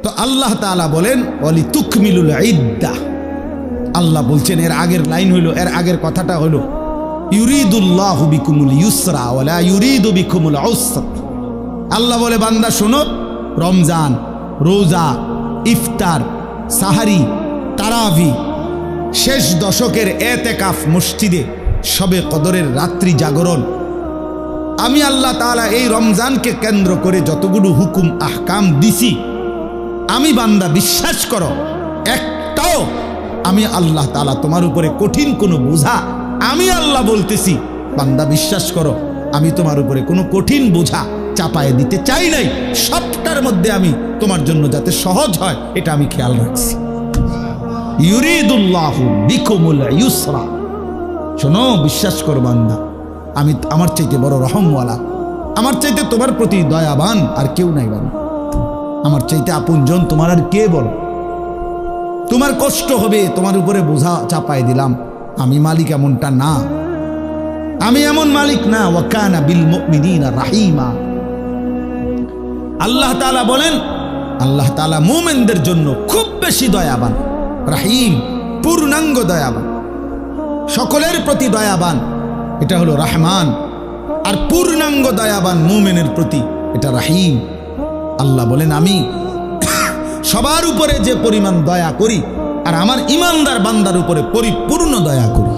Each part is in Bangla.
তো আল্লাহ তাআলা বলেন ওয়ালি তুকমিলুল ইদ্দাহ। আল্লাহ বলছেন, এর আগের লাইন হইল, এর আগের কথাটা হলো ইউরিদুল্লাহু বিকুমুল ইউসরা ওয়ালা ইউরিদু বিকুমুল উসরা। আল্লাহ বলে, বান্দা শোনো, রমজান, রোজা, ইফতার, সাহারি, তারাবি, শেষ দশকের এতেকাফ মসজিদে, শবে কদরের রাত্রি জাগরণ, আমি আল্লাহ তাআলা এই রমজানকে কেন্দ্র করে যতগুলো হুকুম আহকাম দিছি, আমি বান্দা বিশ্বাস করো, একটাও আমি আল্লাহ তাআলা তোমার উপরে কঠিন কোনো বোঝা, আমি আল্লাহ বলতেছি বান্দা বিশ্বাস করো, আমি তোমার উপরে কোনো কঠিন বোঝা চাপায় দিতে চাই নাই। সবটার মধ্যে আমি তোমার জন্য যাতে সহজ হয় এটা আমি খেয়াল রাখছি। ইউরিদুল্লাহু বিকুমুল ইউসরা। শোনো, বিশ্বাস করো বান্দা, আমি আমার চাইতে বড় রহমওয়ালা, আমার চাইতে তোমার প্রতি দয়াবান আর কেউ নাই বান্দা। আমার চাইতে আপনজন তোমার আর কে বলো? তোমার কষ্ট হবে, তোমার উপরে বোঝা চাপায় দিলাম, আমি মালিক এমনটা না, আমি এমন মালিক না। ওয়া কানা বিল মুমিনিনা রাহিমা। আল্লাহ তাআলা বলেন, আল্লাহ তাআলা মুমিনদের জন্য খুব বেশি দয়াবান, রাহিম, পূর্ণাঙ্গ দয়াবান, সকলের প্রতি দয়াবান, এটা হলো রহমান। আর পূর্ণাঙ্গ দয়াবান মুমিনের প্রতি এটা রাহিম। আল্লাহ বলেন, আমি সবার উপরে যে পরিমাণ দয়া করি আর আমার ইমানদার বান্দার উপরে পরিপূর্ণ দয়া করি।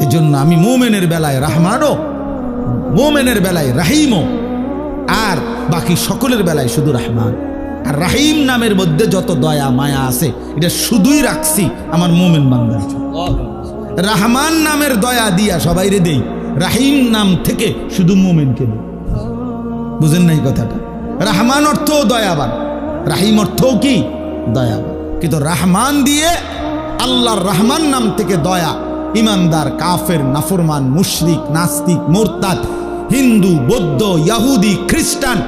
এজন্য আমি মুমিনের বেলায় রহমানও, মুমিনের বেলায় রাহিমও, আর বাকি সকলের বেলায় শুধু রহমান। আর রাহিম নামের মধ্যে যত দয়া মায়া আছে এটা শুধুই রাখছি আমার মুমিন বান্দার জন্য। রহমান নামের দয়া দিয়া সবাইরে দেই, রাহিম নাম থেকে শুধু মুমিনকে দেই। বুঝেন নাই কথাটা? রহমান অর্থ দয়াবান, রাহিম অর্থ কি? দয়াবান। কিন্তু রহমান দিয়ে আল্লাহর রহমান নাম থেকে দয়া ইমানদার, কাফের, নাফরমান, মুশরিক, নাস্তিক, মুরতাদ, হিন্দু, বৌদ্ধ, ইহুদি, খ্রিস্টান,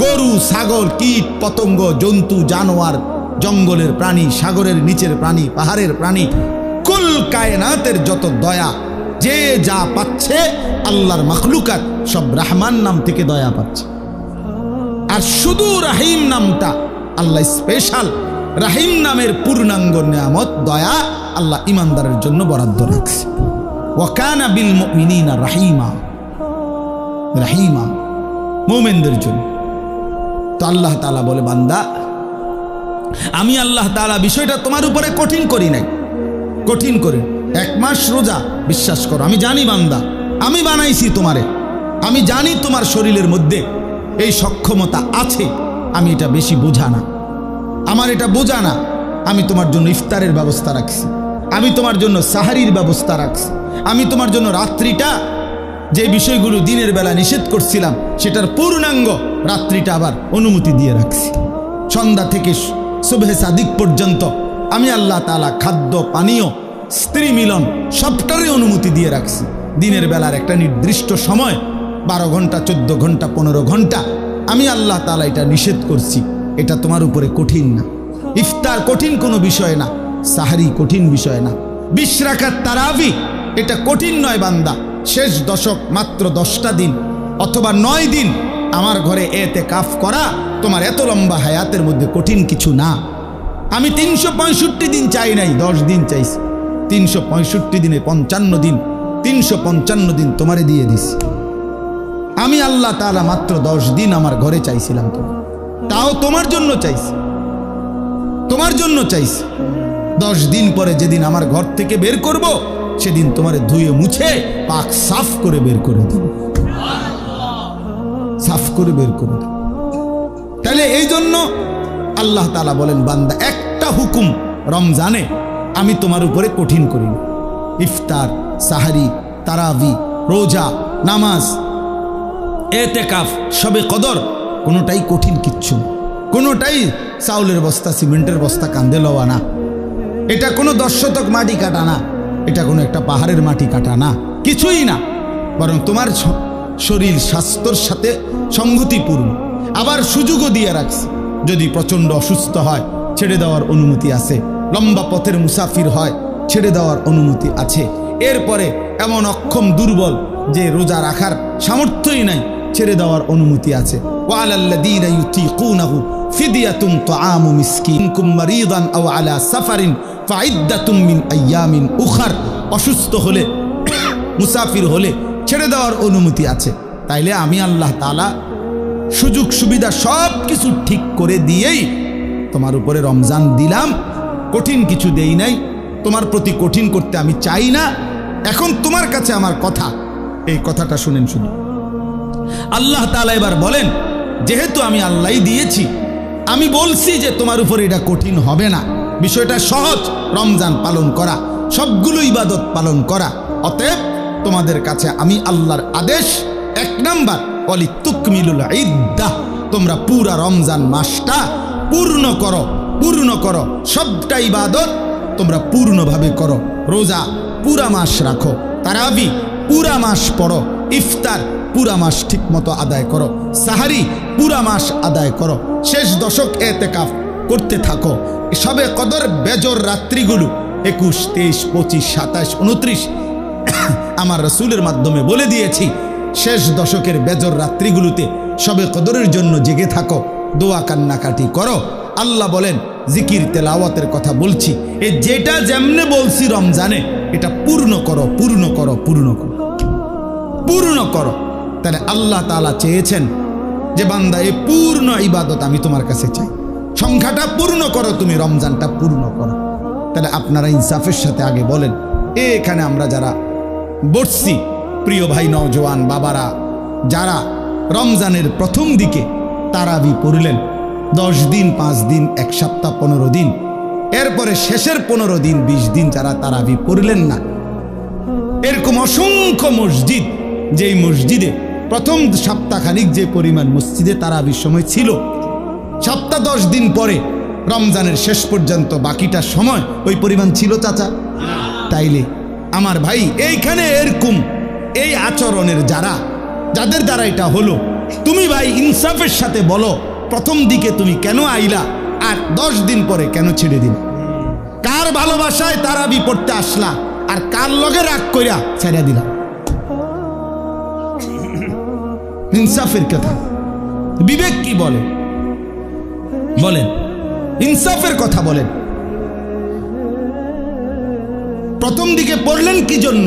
গরু, ছাগল, কীট, পতঙ্গ, জন্তু, জানোয়ার, জঙ্গলের প্রাণী, সাগরের নিচের প্রাণী, পাহাড়ের প্রাণী, কুল কায়নাতের যত দয়া যে যা পাচ্ছে আল্লাহর মাখলুকাত সব রহমান নাম থেকে দয়া পাচ্ছে। আর শুধু রাহিম নামটা আল্লাহ স্পেশাল, রাহিম নামের পূর্ণাঙ্গ নিয়ামত দয়া আল্লাহ ইমানদারের জন্য বরাদ্দ রাখছে। ওয়া কানা বিল মুমিনিনা রাহিমা, রাহিমা মুমিনদের জন্য। তো আল্লাহ তাআলা বলে, বান্দা আমি আল্লাহ তাআলা বিষয়টা তোমার উপরে কঠিন করি নাই, কঠিন করে 1 মাস রোজা, বিশ্বাস করো আমি জানি বান্দা, আমি বানাইছি তোমারে, আমি জানি তোমার শরীরের মধ্যে এই সক্ষমতা আছে, আমি এটা বেশি বোঝা না, আমার এটা বোঝা না। আমি তোমার জন্য ইফতারের ব্যবস্থা রাখছি, আমি তোমার জন্য সাহারির ব্যবস্থা রাখছি, আমি তোমার জন্য রাত্রিটা যে বিষয়গুলো দিনের বেলা নিষেধ করছিলাম সেটার পূর্ণাঙ্গ রাত্রিটা আবার অনুমতি দিয়ে রাখছি। সন্ধ্যা থেকে সুবহে সাদিক পর্যন্ত আমি আল্লাহ তাআলা খাদ্য, পানীয়, স্ত্রী মিলন সবটারই অনুমতি দিয়ে রাখছি। দিনের বেলার একটা নির্দিষ্ট সময় 12 ঘন্টা, 14 ঘন্টা, 15 ঘন্টা আমি আল্লাহ তাআলা এটা নিষেধ করছি। এটা তোমার উপরে কঠিন না। ইফতার কঠিন কোনো বিষয় না, সাহারি কঠিন বিষয় না, 20 রাকাত তারাবি এটা কঠিন নয় বান্দা। শেষ দশক মাত্র 10টা দিন অথবা 9 দিন আমার ঘরে এতেকাফ করা তোমার এত লম্বা হায়াতের মধ্যে কঠিন কিছু না। আমি 365 দিন চাই নাই, 10 দিন চাইছি। 365 দিনে 55 দিন, 355 দিন তোমারে দিয়ে দিছি। আমি আল্লাহ তাআলা মাত্র 10 দিন আমার ঘরে চাইছিলাম, তাও তোমার জন্য চাইছি, তোমার জন্য চাইছি। 10 দিন পরে যেদিন আমার ঘর থেকে বের করব সেদিন তোমারে ধুয়ে মুছে পাক সাফ করে বের করে দেব, সাফ করে বের করে দেব। তাহলে এই জন্য আল্লাহ তাআলা বলেন, বান্দা একটা হুকুম রমজানে আমি তোমার উপরে কঠিন করিনি। ইফতার, সাহারি, তারাবি, রোজা, নামাজ, এতেকাফ, শবে কদর কোনোটাই কঠিন কিচ্ছু, কোনোটাই চাউলের বস্তা, সিমেন্টের বস্তা কান্দে লওয়া না, এটা কোনো 10 শতক মাটি কাটা না, এটা কোনো একটা পাহাড়ের মাটি কাটা না, কিছুই না। বরং তোমার শরীর স্বাস্থ্যর সাথে সংগতিপূর্ণ। আবার সুযোগও দিয়ে রাখছে, যদি প্রচণ্ড অসুস্থ হয় ছেড়ে দেওয়ার অনুমতি আছে, লম্বা পথের মুসাফির হয় ছেড়ে দেওয়ার অনুমতি আছে। এরপরে এমন অক্ষম দুর্বল যে রোজা রাখার সামর্থ্যই নাই, ছেড়ে দেওয়ার অনুমতি আছে। ওয়ালাল্লাযীনা ইউতীকুনাহু ফিদিয়াতুন তুআমু মিসকিন কুম মারিদান আও আলা সাফারিন ফাইদ্দাতুম মিন আইয়ামিন উখার। অসুস্থ হলে, মুসাফির হলে ছেড়ে দেওয়ার অনুমতি আছে। তাইলে আমি আল্লাহ তাআলা সুযোগ সুবিধা সব কিছু ঠিক করে দিয়েই তোমার উপরে রমজান দিলাম। কঠিন কিছু দেই নাই, তোমার প্রতি কঠিন করতে আমি চাই না। এখন তোমার কাছে আমার কথা, এই কথাটা শুনেন শুধু। আল্লাহ তাআলা এবার বলেন, যেহেতু আমি আল্লাহই দিয়েছি, আমি বলছি যে তোমার উপর এটা কঠিন হবে না, বিষয়টা সহজ, রমজান পালন করা, সবগুলো ইবাদত পালন করা। অতএব তোমাদের কাছে আমি আল্লাহর আদেশ, 1 নাম্বার ওয়ালি তুকমিলুল ইদ্দাহ, তোমরা পুরা রমজান মাসটা পূর্ণ করো, পূর্ণ করো, সবটা ইবাদত তোমরা পূর্ণভাবে করো। রোজা পুরা মাস রাখো, তারাবি পুরা মাস পড়ো, ইফতার পুরা মাস ঠিক মতো আদায় করো, সাহারি পুরা মাস আদায় করো, শেষ দশক এতেকাফ করতে থাকো। সবে কদর বেজর রাত্রিগুলো 21, 23, 25, 27, 29 আমার রাসূলের মাধ্যমে বলে দিয়েছি। শেষ দশকের বেজর রাত্রিগুলোতে সবে কদরের জন্য জেগে থাকো, দোয়া কান্নাকাটি করো। আল্লাহ বলেন, জিকির তেলাওয়াতের কথা বলছি, এ যেটা যেমনে বলছি রমজানে, এটা পূর্ণ করো, পূর্ণ করো, পূর্ণ করো, পূর্ণ করো। তাহলে আল্লাহ তাআলা চেয়েছেন যে বান্দা, এই পূর্ণ ইবাদত আমি তোমার কাছে চাই, সংখ্যাটা পূর্ণ করো, তুমি রমজানটা পূর্ণ করো। তাহলে আপনারা ইনসাফের সাথে আগে বলেন, এখানে আমরা যারা বসছি, প্রিয় ভাই নওজোয়ান বাবারা, যারা রমজানের প্রথম দিকে তারাবি পড়লেন, 10 দিন, 5 দিন, 1 সপ্তাহ, 15 দিন, এরপরে শেষের 15 দিন, 20 দিন যারা তারাবি পড়লেন না, এরকম অসংখ্য মসজিদ, যেই মসজিদে প্রথম সপ্তাহখানিক যে পরিমাণ মসজিদে তারাবির সময় ছিল, সপ্তাহ 10 দিন পরে রমজানের শেষ পর্যন্ত বাকিটা সময় ওই পরিমাণ ছিল চাচা? তাইলে আমার ভাই, এইখানে এরকম এই আচরণের যাদের দ্বারা এটা হলো, তুমি ভাই ইনসাফের সাথে বলো, প্রথম দিকে তুমি কেন আইলা আর 10 দিন পরে কেন ছেড়ে দিন? কার ভালোবাসায় তারাবি পড়তে আসলা আর কার লগে রাগ কইরা ছেড়ে দিলা? ইনসাফের কথা, বিবেক কি বলে? বলেন, ইনসাফের কথা বলেন। প্রথম দিকে পড়লেন কি জন্য?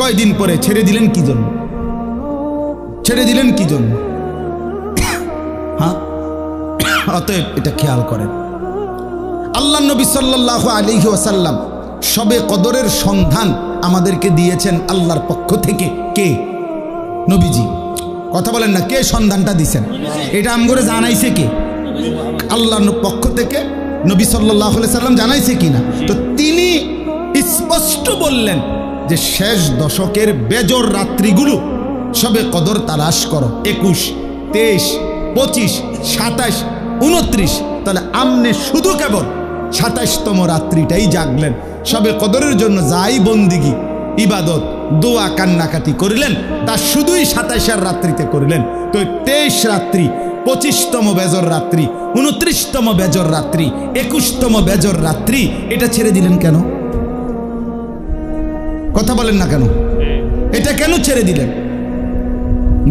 কয়দিন পরে ছেড়ে দিলেন কি জন্য? ছেড়ে দিলেন কি জন্য? হ্যাঁ, অতএব এটা খেয়াল করেন। আল্লাহ নবী সাল্লাল্লাহু আলাইহি ওয়াসাল্লাম শবে কদরের সন্ধান আমাদেরকে দিয়েছেন আল্লাহর পক্ষ থেকে। কে? নবীজি। কথা বলেন না, কে সন্ধানটা দিয়েছেন? এটা আমগরে জানাইছে কে? আল্লাহর পক্ষ থেকে নবী সাল্লাল্লাহু আলাইহি ওয়াসাল্লাম জানাইছে কিনা? তো তিনি স্পষ্ট বললেন যে শেষ দশকের বেজর রাত্রিগুলো সবে কদর তালাশ করো, 21, 23, 25, 27, 29। তাহলে আমনে শুধু কেবল 27তম রাত্রিটাই জাগলেন, সবে কদরের জন্য যাই বন্দিগি, ইবাদত, দোয়া, কান্নাকাটি করিলেন, তা শুধুই 27 রাত্রিতে করিলেন। তো 23 রাত্রি, 25তম বেজর রাত্রি, 29তম বেজর রাত্রি, 21তম বেজর রাত্রি, এটা ছেড়ে দিলেন কেন? কথা বলেন না কেন? এটা কেন ছেড়ে দিলেন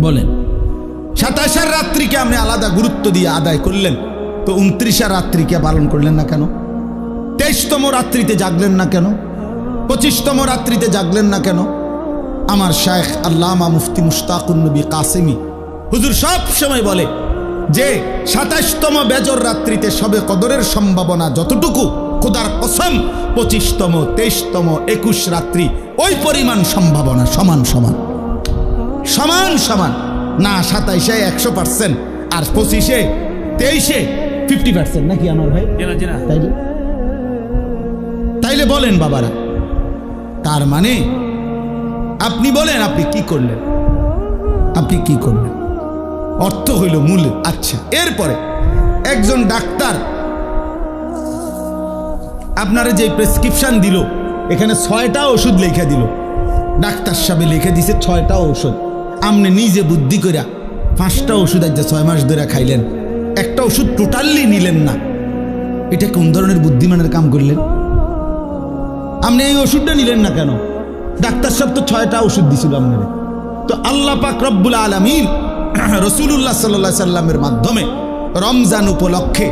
বলেন? 27 রাত্রিকে আপনি আলাদা গুরুত্ব দিয়ে আদায় করলেন, তো 29 রাত্রিকে পালন করলেন না কেন? 23তম রাত্রিতে জাগলেন না কেন? 25তম রাত্রিতে জাগলেন না কেন? আমার শায়েখ আল্লামা মুফতি মুশতাকুন নবী কাসেমি হুজুর সব সময় বলে যে 27তম বেজর রাত্রিতে সবে কদরের সম্ভাবনা যতটুকু, খোদার কসম 25তম, 23তম, 21 রাত্রি ওই পরিমাণ সম্ভাবনা, সমান সমান, সমান সমান না। 27-এ 100% আর 25-এ 23-এ 50%, নাকি আমার ভাই? তাইলে বলেন বাবারা, তার মানে আপনি বলেন আপনি কি করলেন? আপনি কি করলেন? অর্থ হইল মূল। আচ্ছা, এরপরে একজন ডাক্তার আপনারা যে প্রেসক্রিপশন দিল, এখানে 6টা ওষুধ লিখে দিল, ডাক্তার সাহেব লিখে দিছে 6টা ওষুধ। আপনি নিজে বুদ্ধি করে 5টা ওষুধ আজ 6 মাস ধরে খাইলেন, একটা ওষুধ টোটালি নিলেন না। এটা কোন ধরনের বুদ্ধিমানের কাম করলেন? আপনি এই ওষুধটা নিলেন না কেন? ডাক্তার সাহেব তো 6টা ওষুধ দিছিল আপনারা। তো আল্লাহ পাক রব্বুল আলামিন রাসূলুল্লাহ সাল্লাল্লাহু আলাইহি সাল্লামের মাধ্যমে রমজান উপলক্ষে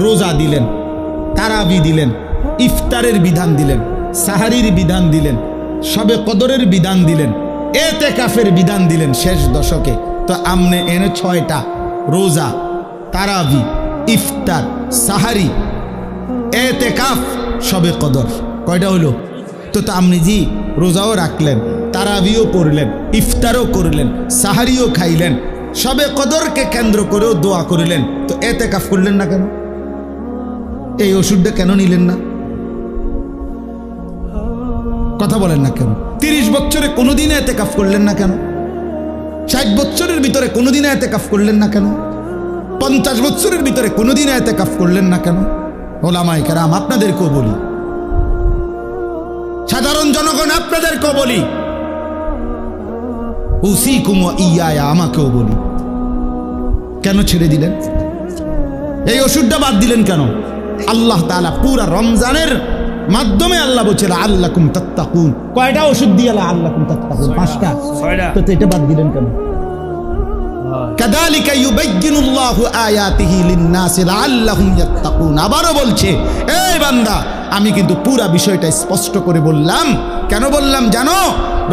রোজা দিলেন, তারাবি দিলেন, ইফতারের বিধান দিলেন, সাহারির বিধান দিলেন, শবে কদরের বিধান দিলেন, এতেকাফের বিধান দিলেন শেষ দশকে। তো আমনে এনে 6টা রোজা, তারাবি, ইফতার, সাহারি, এতেকাফ, শবে কদর, কয়টা হলো? তো আপনি জি রোজাও রাখলেন, তারাবিও পড়লেন, ইফতারও করলেন, সাহারিও খাইলেন, শবে কদরকে কেন্দ্র করেও দোয়া করলেন, তো এতেকাফ করলেন না কেন? এই ওষুধটা কেন নিলেন না? কথা বলেন না কেন? 30 বছরে কোনোদিন এতেকাফ করলেন না কেন? 60 বছরের ভিতরে কোনোদিন এতেকাফ করলেন না কেন? 50 বছরের ভিতরে কোনোদিন এতেকাফ করলেন না কেন? ওলামায়ে কেরাম আপনাদেরকেও বলি, সাধারণ জনগণ আপনাদেরকেও বলি, উসিকুম ওয়া ইয়া, আমাকেও বলি, কেন ছেড়ে দিলেন? এই ওষুধটা বাদ দিলেন কেন? আল্লাহ তাআলা পুরা রমজানের মাধ্যমে আল্লাহ বলছে লাআল্লাকুম তাত্তাকুন। কয়টা ওষুধ দিয়ে লাআল্লাকুম তাত্তাকুন? 5টা। তো এটা বাদ দিলেন কেন? কাযালিকা ইউবাইয়িনুল্লাহু আয়াতিহি লিন-নাসি লাআল্লাহুম ইয়াত্তাকুন। আবারও বলছে, এই বান্দা, আমি কিন্তু পুরা বিষয়টা স্পষ্ট করে বললাম। কেন বললাম জানো?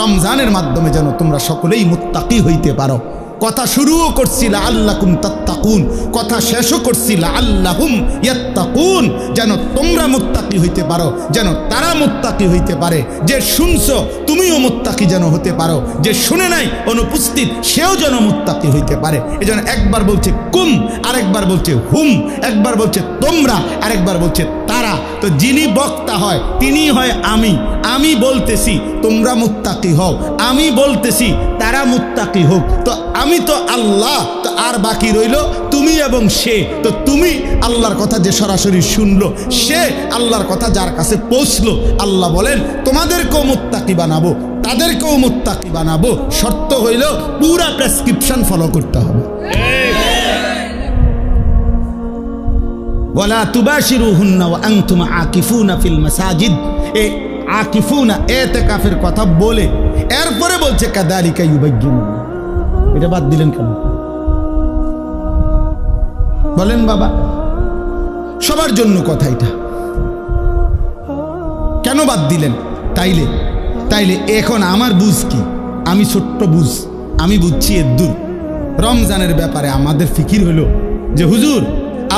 রমজানের মাধ্যমে যেন তোমরা সকলেই মুত্তাকি হইতে পারো। কথা শুরুও করছি লাআল্লাকুম তাত্তাকুন, কথা শেষও করছি লাআল্লাহুম ইয়াত্তাকুন, যেন তোমরা মুত্তাকি হইতে পারো, যেন তারা মুত্তাকি হইতে পারে। যে শুনছো তুমিও মুত্তাকি যেন হতে পারো, যে শুনে নাই অনুপস্থিত সেও যেন মুত্তাকি হইতে পারে। এজন্য একবার বলছে কুম, আরেকবার বলছে হুম, একবার বলছে তোমরা, আরেকবার বলছে তারা। তো যিনি বক্তা হয় তিনি হয় আমি। আমি বলতেছি তোমরা মুত্তাকি হও, আমি বলতেছি তারা মুত্তাকি হোক। তো আমি তো আল্লাহ, তো আর বাকি রইল তুমি এবং সে। তো তুমি আল্লাহর কথা যে সরাসরি শুনলো, সে আল্লাহর কথা যার কাছে পৌঁছলো, আল্লাহ বলেন তোমাদেরকেও মুত্তাকি বানাবো, তাদেরকেও মুত্তাকি বানাবো। শর্ত হইল পুরা প্রেসক্রিপশন ফলো করতে হবে। ওয়ালা তুবাশিরুহুন্না ওয়া আনতুম আকিফুনা ফিল মাসাজিদ। এই আকিফুনা ইতিকাফের কথা বলে এরপরে বলছে কাযালিকা ইউবাইয়িনুল্লাহ। এটা বাদ দিলেন কেন? বলেন বাবা, সবার জন্য কথা এটা, কেন বাদ দিলেন? তাইলে এখন আমার বুঝ কি? আমি ছোট্ট বুঝ, আমি বুঝছি এদ্দুর। রমজানের ব্যাপারে আমাদের ফিকির হলো যে হুজুর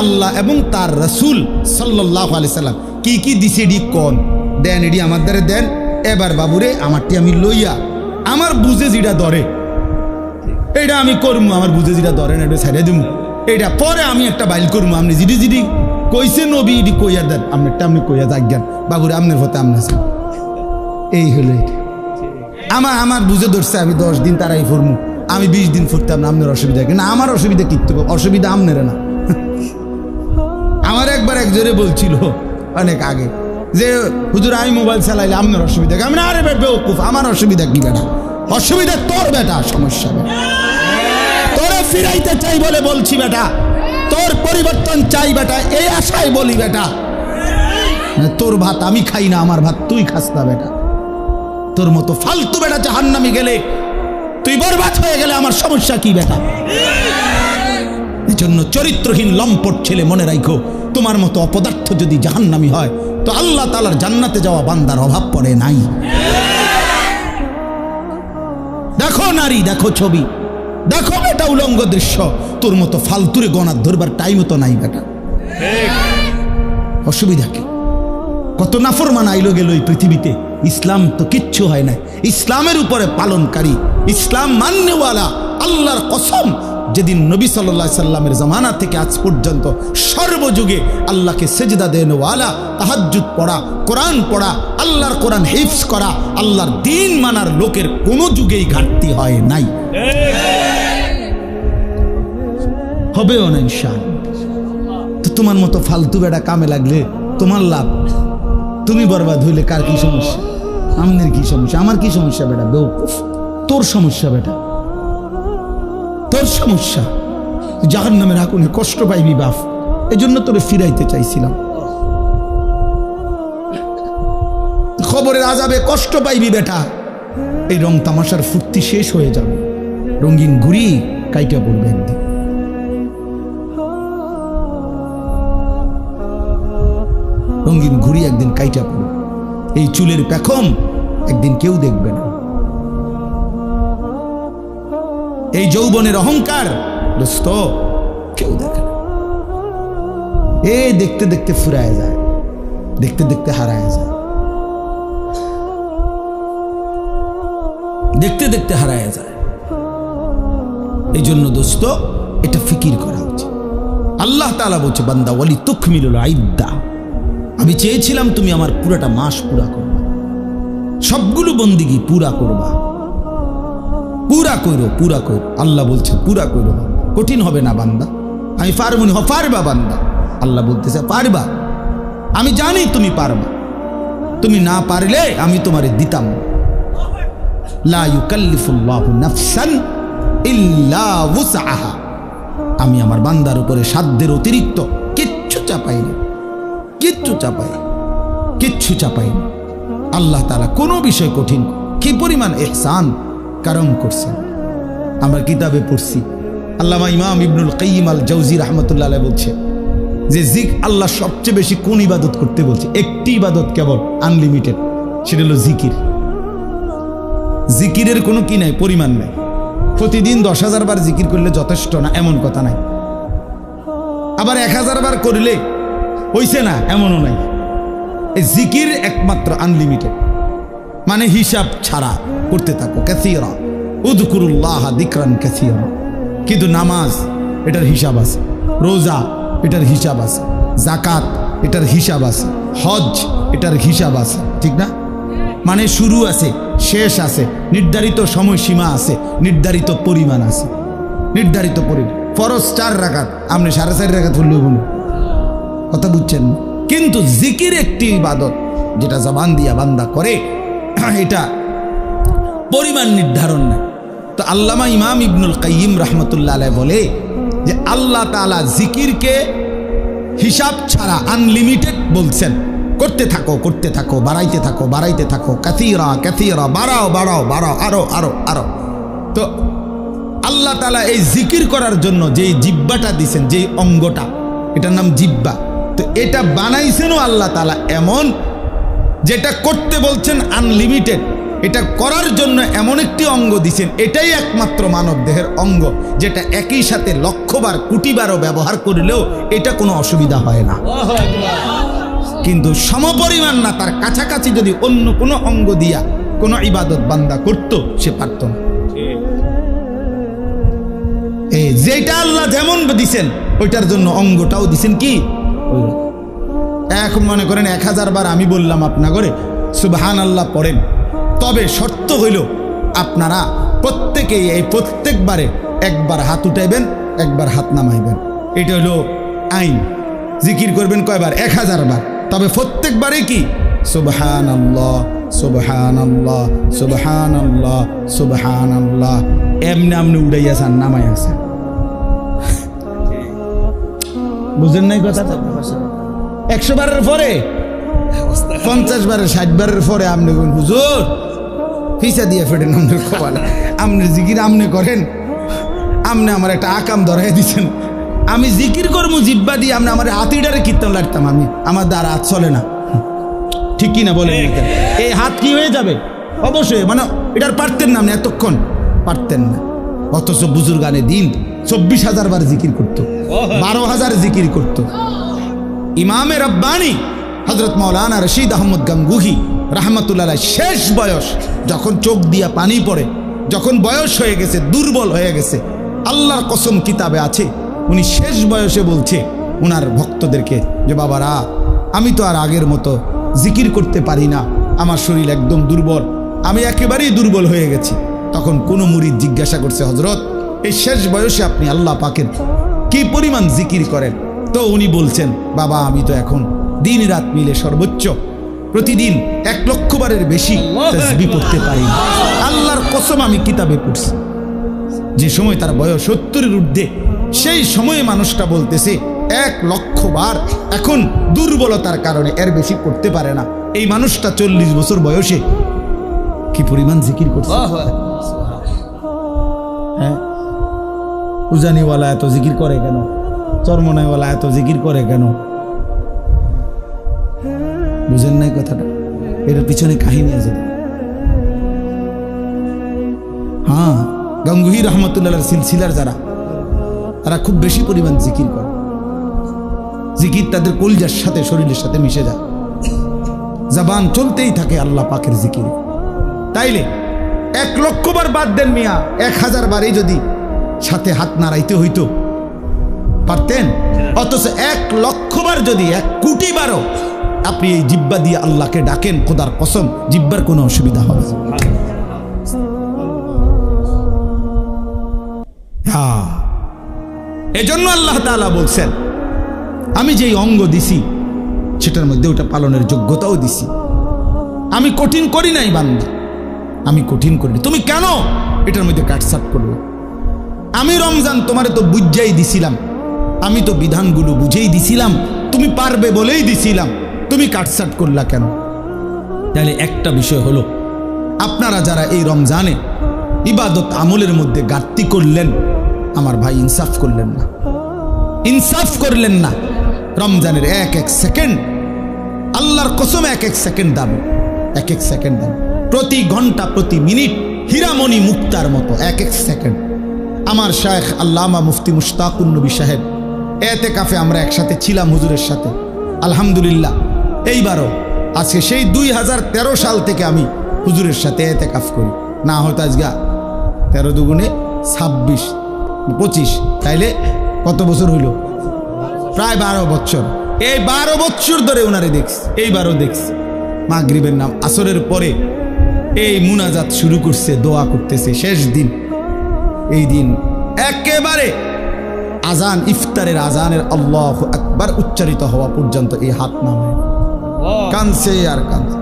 আল্লাহ এবং তার রাসূল সাল্লাল্লাহু আলাইহি সাল্লাম কি কি দিছে এডি কোন দেন, এডি আমার দ্বারে দেন। এবার বাবুরে আমারটি আমি লইয়া আমার বুঝে যেটা ধরে এইটা আমি করবো, আমার বুঝে যেটা ধরে না এটা ছেড়ে দিব। এইটা পরে আমি একটা বাইল করবো। আপনি জিডি জিডি কইছে নবী ইডি কইয়া দেন, আপনারটা আপনি কইয়া যাজ্ঞান বাবুরে আপনার হতে আপনার। এই হলো এটা। আমার বুঝে ধরছে আমি 10 দিন তারাই ফুরমু, আমি 20 দিন ফুরতাম না, আপনার অসুবিধা কি না? আমার অসুবিধা কিনতে অসুবিধা আপনারা না। আমার একবার একজনে বলছিল অনেক আগে যে হুজুর আমি মোবাইল চালাইলে আপনার অসুবিধা কি? আমি না, আরে বেউকুফ, আমার অসুবিধা কি বেটা? অসুবিধা তোর বেটা, সমস্যা বেটা। তোরে ফিরাইতে চাই বলে বলছি বেটা, তোর পরিবর্তন চাই বেটা, এই আশায় বলি বেটা। তোর ভাত আমি খাই না, আমার ভাত তুই খাস না বেটা। তোর মতো ফালতু বেটা জাহান্নামে গেলে, তুই বরবাদ হয়ে গেলে আমার সমস্যা কি বেটা? এজন্য চরিত্রহীন লম্পট ছেলে মনে রাখো, তোমার মতো অপদার্থ যদি জাহান্নামী হয় তো আল্লাহ তাআলার জান্নাতে যাওয়া বান্দার অভাব পড়ে নাই। দেখো নারী, দেখো ছবি, দেখো বেটা উলঙ্গ দৃশ্য, তোর মতো ফালতুরে গণার ধরবার টাইমও তো নাই বেটা। অসুবিধা কি? কত নাফরমান আইলো গেল এই পৃথিবীতে, ইসলাম তো কিচ্ছু হয় না। ইসলামের উপরে পালনকারী, ইসলাম মান্যওয়ালা, আল্লাহর কসম, যেদিন নবী সাল্লাল্লাহু আলাইহি সাল্লামের জামানা থেকে আজ পর্যন্ত সর্বযুগে আল্লাহকে সেজদা দেনওয়ালা, তাহাজ্জুদ পড়া, কোরআন পড়া, আল্লাহর কোরআন হিফজ করা, আল্লাহর দ্বীন মানার লোকের কোনো যুগেই ঘাটতি হয় নাই, হবেও না ইনশাআল্লাহ। তো তোমার মতো ফালতু বেটা কামে লাগলে তোমার লাভ, তুমি বরবাদ হইলে কার কি সমস্যা? আমনের কি সমস্যা? আমার কি সমস্যা বেটা? বেউকুফ, তোর সমস্যা বেটা, তোর সমস্যা। জাহান্নামের আগুনে কষ্ট পাইবি বাপ, এজন্য তোরে ফিরাইতে চাইছিলাম। খবরের আযাবে কষ্ট পাইবি বেটা, এই রং তামাশার ফুর্তি শেষ হয়ে যাবে, রঙিন ঘুড়ি কাইটা পড়বে একদিন। রঙিন ঘুড়ি একদিন কাইটা পড়বে, এই চুলের পেখম একদিন কেউ দেখবে না, এই যৌবনের অহংকার দোস্ত কেউ দেখে না। এ দেখতে দেখতে ফুরায় যায়, দেখতে দেখতে হারায় যায়, দেখতে দেখতে হারায় যায়। এই জন্য দোস্ত এটা ফিকির করা উচিত। আল্লাহ তাআলা বলছে বান্দা ওয়ালি তুকমিলুল ইদ্দা, আমি চেয়েছিলাম তুমি আমার পুরাটা মাস পুরা করবা, সবগুলো বন্দিগি পুরা করবা, পুরা করো পুরা করো। আল্লাহ বলছে পুরা করো, কঠিন হবে না বান্দা, আমি পারবনি, পারবা বান্দা। আল্লাহ বলতেছে পারবা, আমি জানি তুমি পারবা, তুমি না পারলে আমি তোমারে দিতাম। লা ইউকাল্লিফুল্লাহু নাফসান ইল্লা উসআহা, আমি আমার বান্দার উপরে সাধ্যের অতিরিক্ত কিচ্ছু চাপাই না, কিচ্ছু চাপাই, কিচ্ছু চাপাই না। আল্লাহ তাআলা কোনো বিষয় কঠিন, কি পরিমাণ ইহসান কারম করছেন। আমরা কিতাবে পড়ছি, আল্লামা ইমাম ইবনুল কাইয়িম আল জাওজি রাহমাতুল্লাহ আলাইহি বলছে যে আল্লাহ সবচেয়ে বেশি কোন ইবাদত করতে বলছে? একটি ইবাদত কেবল আনলিমিটেড, সেটা হলো জিকির। জিকিরের কোনো কি নাই, পরিমাণ নাই। প্রতিদিন 10,000 বার জিকির করলে যথেষ্ট না এমন কথা নাই, আবার 1000 বার করলে হইছে না এমনও নাই। এই জিকির একমাত্র আনলিমিটেড, মানে হিসাব ছাড়া করতে থাকো। কাসীরা উযকুরুল্লাহ যিকরান কাসীরা। কিন্তু নামাজ এটার হিসাব আছে, রোজা এটার হিসাব আছে, যাকাত এটার হিসাব আছে, হজ এটার হিসাব আছে, ঠিক না? মানে শুরু আছে, শেষ আছে, নির্ধারিত সময়সীমা আছে, নির্ধারিত পরিমাণ আছে, নির্ধারিত পরিমাণ। ফরজ 4 রাকাত, আপনি 4.5 রাকাত হলেও বলুন, কথা বুঝছেন? কিন্তু জিকির একটি ইবাদত যেটা জবান দিয়া বান্দা করে, এটা পরিমাণ নির্ধারণ নাই। তো আল্লামা ইমাম ইবনুল কাইয়িম রাহমাতুল্লাহ আলাইহি বলে যে আল্লাহ তাআলা জিকিরকে হিসাব ছাড়া আনলিমিটেড বলছেন, করতে থাকো করতে থাকো, বাড়াইতে থাকো বাড়াইতে থাকো, কাসীরা কাসীরা, বাড়াও বাড়াও বাড়াও, আরো আরো আরো। তো আল্লাহ তাআলা এই জিকির করার জন্য যেই জিহ্বাটা দিয়েছেন, যেই অঙ্গটা, এটার নাম জিহ্বা। তো এটা বানাইছেনও আল্লাহ তাআলা এমন, যেটা করতে বলছেন আনলিমিটেড, এটা করার জন্য এমন একটি অঙ্গ দিছেন, এটাই একমাত্র মানব দেহের অঙ্গ, যেটা একই সাথে লক্ষবার কোটিবারও ব্যবহার করলেও এটা কোনো অসুবিধা হয় না। কিন্তু সমপরিমাণ না, তার কাছাকাছি যদি অন্য কোনো অঙ্গ দিয়া কোনো ইবাদত বান্দা করত, সে পারত না। এই যেটা আল্লাহ যেমন দিছেন ওইটার জন্য অঙ্গটাও দিছেন কি। এখন মনে করেন 1000 বার আমি বললাম আপনা করে সুবহানাল্লাহ পড়েন, তবে শর্ত হইল আপনারা প্রত্যেকেই এই প্রত্যেকবারে একবার হাত উঠাইবেন, একবার হাত নামাইবেন। এটা হইল আইন। জিকির করবেন কয়বার? 1000 বার, তবে প্রত্যেকবারে কি সুবহানাল্লাহ সুবহানাল্লাহ সুবহানাল্লাহ সুবহানাল্লাহ, এমনি আমনি উড়াইয়াছেন নামাইয়াছেন। বুঝেন নাই কথাটা? 100 বারের পরে 50 বারের 60 বারের পরে আপনি হুজুর ফিসা দিয়ে ফেটেন আমাদের কপাল, আপনি জিকির আপনি করেন, আপনি আমার একটা আকাম ধরাই দিচ্ছেন। আমি জিকির করবো জিব্বা দিয়ে, আপনি আমার হাতিটারে কীর্তন লাগতাম, আমি আমার দ্বারা হাত চলে না, ঠিক কিনা বলেন? এই হাত কি হয়ে যাবে? অবশ্যই, মানে এটার পারতেন না, আপনি এতক্ষণ পারতেন না। অথচ বুজুর্গানে দিন 24,000 বার জিকির করতো, 12,000 জিকির করতো। ইমামে রব্বানি হযরত মাওলানা রশিদ আহমদ গাঙ্গুহি রাহমাতুল্লাহ আলাইহি শেষ বয়স, যখন চোখ দিয়া পানি পড়ে, যখন বয়স হয়ে গেছে, দুর্বল হয়ে গেছে, আল্লাহর কসম কিতাবে আছে, উনি শেষ বয়সে বলছে উনার ভক্তদেরকে যে বাবারা, আমি তো আর আগের মতো জিকির করতে পারি না, আমার শরীর একদম দুর্বল, আমি একেবারেই দুর্বল হয়ে গেছি। তখন কোনো মুরিদ জিজ্ঞাসা করছে, হযরত এই শেষ বয়সে আপনি আল্লাহ পাকের কি পরিমাণ জিকির করেন? তো উনি বলছেন, বাবা আমি তো এখন দিন রাত মিলে সর্বোচ্চ প্রতিদিন 1,00,000 বারের বেশি তাসবিহ পড়তে পারি না। আল্লাহর কসম আমি কিতাবে পড়ছি, যে সময় তার বয়স 70-এর ঊর্ধ্বে, সেই সময়ে মানুষটা বলতেছে 1,00,000 বার। এখন দুর্বলতার কারণে এর বেশি করতে পারে না। এই মানুষটা 40 বছর বয়সে কি পরিমাণ জিকির করছে। হ্যাঁ, উজানিওয়ালা এত জিকির করে কেন? চরমনাইওয়ালা এত জিকির করে কেন? বুঝেন নাই কথাটা? এটার পিছনে কাহিনী আছে। হ্যাঁ, গঙ্গুহি রহমতুল্লাহ সিলসিলার যারা, তারা খুব বেশি পরিমাণ জিকির করে। জিকির তাদের কলজার সাথে, শরীরের সাথে মিশে যায়, জবান চলতেই থাকে আল্লাহ পাকের জিকির। তাইলে 1,00,000 বার বাদ দেন মিয়া, 1000 বারই যদি সাথে হাত নাড়াইতে হইতো পারতেন। অথচ 1,00,000 বার যদি 1 কোটি বারও আপনি এই জিব্বা দিয়ে আল্লাহকে ডাকেন, খোদার কসম জিব্বার কোনো অসুবিধা হবে না। হ্যাঁ, এজন্য আল্লাহ তাআলা বলছেন, আমি যেই অঙ্গ দিছি সেটার মধ্যে ওটা পালনের যোগ্যতাও দিছি। আমি কঠিন করি নাই বান্দা, আমি কঠিন করি। তুমি কেন এটার মধ্যে কাটছাট করলো? আমি রমজান তোমারে তো বুঝাই দিছিলাম, আমি তো বিধানগুলো বুঝেই দিছিলাম, তুমি পারবে বলেই দিছিলাম, তুমি কাটছাট করলা কেন? তাহলে একটা বিষয় হলো, আপনারা যারা এই রমজানে ইবাদত আমলের মধ্যে ঘাটতি করলেন, আমার ভাই ইনসাফ করলেন না, ইনসাফ করলেন না। রমজানের এক এক সেকেন্ড, আল্লাহর কসম এক এক সেকেন্ড দাম, এক এক সেকেন্ড দাম, প্রতি ঘন্টা প্রতি মিনিট হীরামণি মুক্তার মতো এক এক সেকেন্ড। আমার শায়েখ আল্লামা মুফতি মুশতাকুন নবী সাহেব এতেকাফে আমরা একসাথে ছিলাম হুজুরের সাথে, আলহামদুলিল্লাহ। এইবারও আজকে সেই 2013 সাল থেকে আমি হুজুরের সাথে এতেকাফ করি, না হয়তো আজগা 13 দুগুণে 26 25, তাইলে কত বছর হইল? প্রায় 12 বছর। এই 12 বছর ধরে ওনারে দেখছি, এইবারও দেখছি। মাগরিবের নাম আসরের পরে এই মুনাজাত শুরু করছে, দোয়া করতেছে। শেষ দিন, এই দিন একেবারে আজান, ইফতারের আজানের আল্লাহু আকবার উচ্চারিত হওয়া পর্যন্ত এই হাত নামায় কানছে আর কানছে।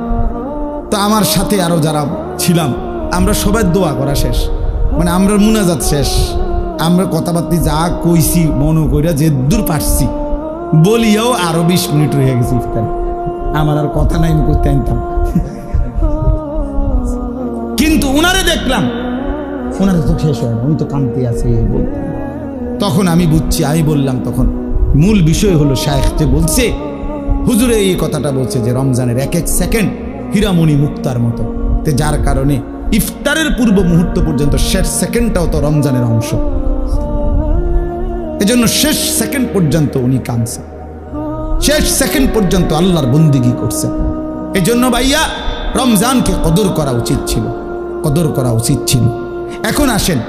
তো আমার সাথে আরো যারা ছিলাম, আমরা সবাই দোয়া করা শেষ, মানে আমরা মুনাজাত শেষ, আমরা কথাবার্তা যা কইছি মনে কইরা যে দূর পারছি বলিয়াও আরো 20 মিনিট রয়ে গেছে ইফতারে। আমার আর কথা নাই, আমি করতে আনতাম। কিন্তু উনারে দেখলাম, ওনারে তো শেষ হয় না, উনি তো কানতে আছে বলতে। তখন আমি বুঝছি, আমি বললাম, তখন মূল বিষয় হলো শায়েখ যে বলছে, হুজুরে এই কথাটা বলছে যে রমজানের এক এক সেকেন্ড হীরামণি মুক্তার মতো, তে যার কারণে ইফতারের পূর্ব মুহূর্ত পর্যন্ত শেষ সেকেন্ডটাও তো রমজানের অংশ। এজন্য শেষ সেকেন্ড পর্যন্ত উনি কাঁদছেন, শেষ সেকেন্ড পর্যন্ত আল্লাহর বন্দিগি করছেন। এজন্য ভাইয়া রমজানকে কদর করা উচিত ছিল, কদর করা উচিত ছিল। এখন আসেন,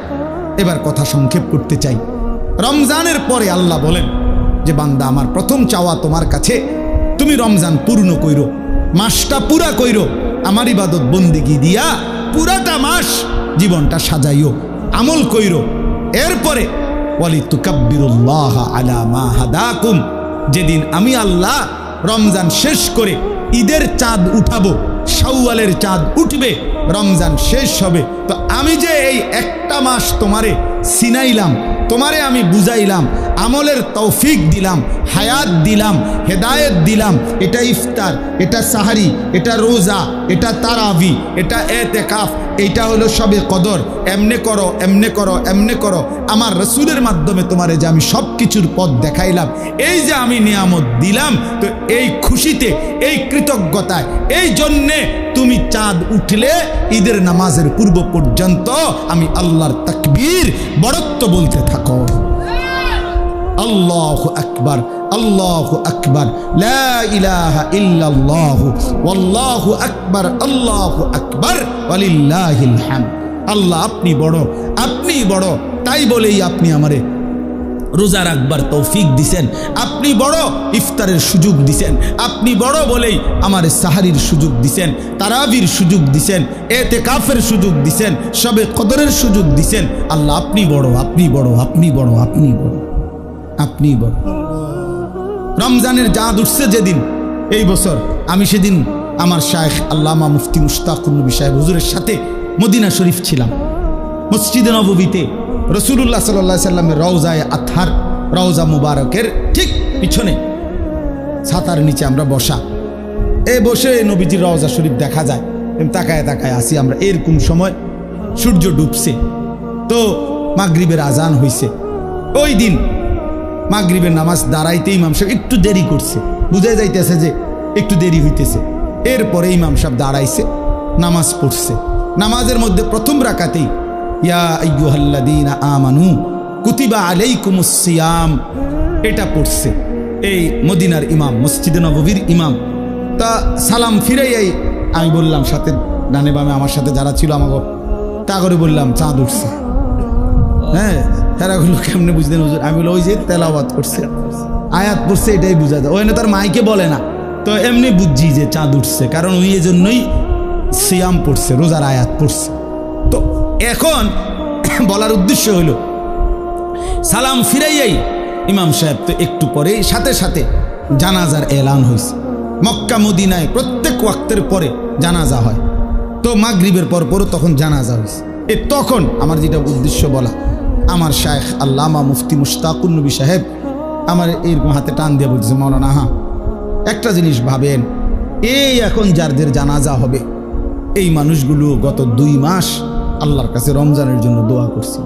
এবার কথা সংক্ষেপ করতে চাই। রমজানের পরে আল্লাহ বলেন যে বান্দা, আমার প্রথম চাওয়া তোমার কাছে, তুমি রমজান পূর্ণ কইরো, মাসটা পুরা কইরো, আমার ইবাদত বন্দিগি দিয়া পুরাটা মাস জীবনটা সাজাইও, আমল কইরো। এরপরে ওয়ালিতুকাব্বিরুল্লাহ আলা মা হাদাকুম, যেদিন আমি আল্লাহ রমজান শেষ করে ঈদের চাঁদ উঠাবো, শাওয়ালের চাঁদ উঠবে, রমজান শেষ হবে, তো আমি যে এই একটা মাস তোমারে সিনাইলাম, তোমারে আমি বুঝাইলাম, আমলের তৌফিক দিলাম, হায়াত দিলাম, হেদায়েত দিলাম, এটা ইফতার, এটা সাহারি, এটা রোজা, এটা তারাবি, এটা এতেকাফ, এইটা হলো সবে কদর, এমনে করো, এমনে করো, এমনে করো। আমার রসুলের মাধ্যমে তোমারে যে আমি সব কিছুর পথ দেখাইলাম, এই যে আমি নিয়ামত দিলাম, তো এই খুশিতে, এই কৃতজ্ঞতায়, এই জন্যে তুমি চাঁদ উঠলে ঈদের নামাজের পূর্ব পর্যন্ত আমি আল্লাহর তাকবীর বড়ত্ব বলতে থাকো, আল্লাহু আকবার, আল্লাহু আকবার, লা ইলাহা ইল্লাল্লাহু ওয়াল্লাহু আকবার, আল্লাহু আকবার ওয়ালিল্লাহিল হামদ। আল্লাহ আপনি বড়, আপনি বড়, তাই বলেই আপনি আমারে রোজা রাখবার তৌফিক দিছেন, আপনি বড় ইফতারের সুযোগ দিছেন, আপনি বড় বলেই আমার সাহারির সুযোগ দিছেন, তারাবির সুযোগ দিছেন, এতেকাফের সুযোগ দিছেন, সবে কদরের সুযোগ দিছেন। আল্লাহ আপনি বড়, আপনি বড়, আপনি বড়, আপনি বড়, আপনি বড়। রমজানের চাঁদ উঠছে যেদিন, এই বছর আমি সেদিন আমার শায়েখ আল্লামা মুফতি মুশতাকুন নবী সাহেব হুজুরের সাথে মদিনা শরীফ ছিলাম, মসজিদে নববীতে রাসূলুল্লাহ সাল্লাল্লাহু আলাইহি সাল্লামের রওজায়ে আতহার, রওজা মুবারকের ঠিক পিছনে ছাতার নিচে আমরা বসা। এই বসে নবীজির রওজা শরীফ দেখা যায়, তাকায় তাকায় আসি আমরা। এরকম সময় সূর্য ডুবছে, তো মাগরিবের আজান হইছে। ওই দিন মাগরিবের নামাজ দাঁড়াইতে ইমাম সাহেব একটু দেরি করছে, বুঝে যাইতেছে যে একটু দেরি হইতেছে। এরপরে ইমাম সাহেব দাঁড়াইছে, নামাজ পড়ছে। নামাজের মধ্যে প্রথম রাকাতেই ইয়া আইয়ুহাল্লাযীনা আমানু কুতিবা আলাইকুমুস সিয়াম এটা পড়ছে এই মদিনার ইমাম, মসজিদে নববীর ইমাম। তা সালাম ফিরাইয়াই আমি বললাম, সাথে ডানে বামে আমার সাথে যারা ছিল আমাকে তা করে বললাম চাঁদ উঠছে। হ্যাঁ, হেরাগুলো কেমনে বুঝলেন হুজুর? আমি বলি ওই যে তেলাওয়াত করছে, আয়াত পড়ছে, এটাই বুঝা যায়। ওখানে তার মাইকে বলে না, তো এমনি বুঝছি যে চাঁদ উঠছে, কারণ ওই এজন্যই সিয়াম পড়ছে, রোজার আয়াত পড়ছে। তো এখন বলার উদ্দেশ্য হইল, সালাম ফিরাইয়াই ইমাম সাহেব তো একটু পরে সাথে সাথে জানাজার এলান হয়েছে। মক্কা মদিনায় প্রত্যেক ওয়াক্তের পরে জানাজা হয়, তো মাগরিবের পরও তখন জানাজা হয়েছে। তখন আমার যেটা উদ্দেশ্য বলা, আমার শায়েখ আল্লামা মুফতি মুশতাকুন নবী সাহেব আমার এরকম হাতে টান দিয়ে বলতেছে, মাওলানা হ্যাঁ একটা জিনিস ভাবেন, এই এখন যাদের জানাজা হবে এই মানুষগুলো গত 2 মাস আল্লাহর কাছে রমজানের জন্য দোয়া করছে,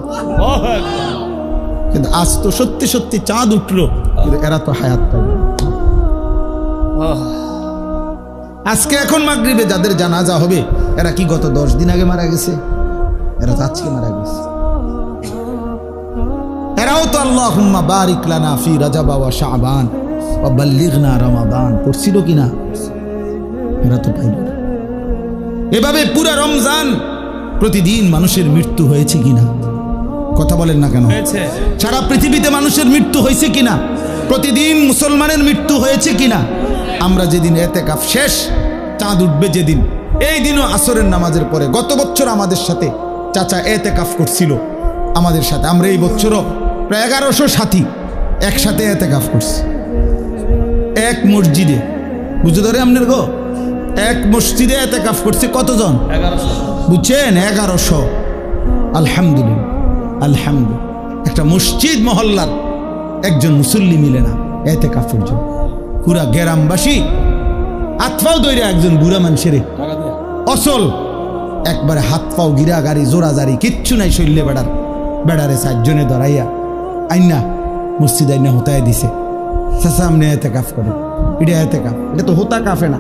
কিন্তু আজ তো সত্যি সত্যি চাঁদ উঠলো, কিন্তু এরা তো হায়াত পাবে। আজকে এখন মাগরিবে যাদের জানাজা হবে এরা কি গত 10 দিন আগে মারা গেছে? এরা তো আজকে মারা গেছে। এরাও তো আল্লাহুম্মা বারিক লানা ফি রাজাব ওয়া শাবান ওয়া বাল্লিগনা রমাদান পড়ছিল কিনা? এরা তো পাইল না। এভাবে পুরা রমজান প্রতিদিন মানুষের মৃত্যু হয়েছে কিনা? কথা বলেন না কেন? সারা পৃথিবীতে মানুষের মৃত্যু হয়েছে কিনা? প্রতিদিন মুসলমানের মৃত্যু হয়েছে কিনা? আমরা যেদিন এতেকাফ শেষ, চাঁদ উঠবে যেদিন, এই দিনও আসরের নামাজের পরে গত বছর আমাদের সাথে চাচা এতেকাফ করছিল আমাদের সাথে। আমরা এই বছরও প্রায় 1100 সাথী একসাথে এতেকাফ করছি এক মসজিদে। বুঝতে ধরে আপনার গো, এক মসজিদে এতেকাফ করছে কতজন? 1100। বুঝছেন? 1100। আলহামদুলিল্লাহ, আলহামদুলিল্লাহ। একটা মসজিদ মহল্লার একজন মুসল্লি মিলে না এতেকাফের জন্য। পুরা গ্রামবাসী আতফাও দইরা একজন বুড়া মানুষের অসল একবারে হাত পাও গিরা গাড়ি জোড়াজারি কিচ্ছু নাই, শৈল্যে বেড়ারে 4 জনে ধরাইয়া আইনা মসজিদ আইনা হোতায় দিছে। সামনে এতেকাফ করে, এটা এতেকাফ, এটা তো হোতা কাফে না,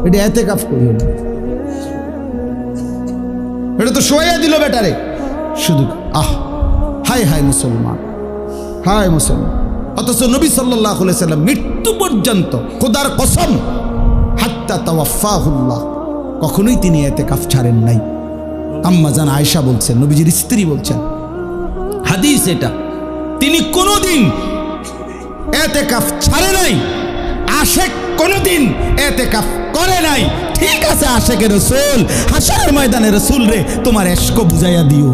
এটা এতেকাফ করি, এটা তো শোয়া দিল বেটারে শুধু। হায় হায় মুসলমান, হায় মুসলমান। অথচ নবী সাল্লাল্লাহু আলাইহি সাল্লাম মৃত্যু পর্যন্ত খোদার কসম হাত্তা তাওয়াফাহুল্লাহ কখনোই তিনি এতেকাফ ছাড়েন নাই। আম্মা জান আয়েশা বলছেন, নবীজির স্ত্রী বলছেন, হাদিস এটা, তিনি কোনোদিন এতেকাফ ছাড়ে নাই। আশেক কোনোদিন এতেকাফ করে নাই। ঠিক আছে, আশেকে রাসূল হাশরের ময়দানে রাসূল রে তোমার ইশক বুঝাইয়া দিও,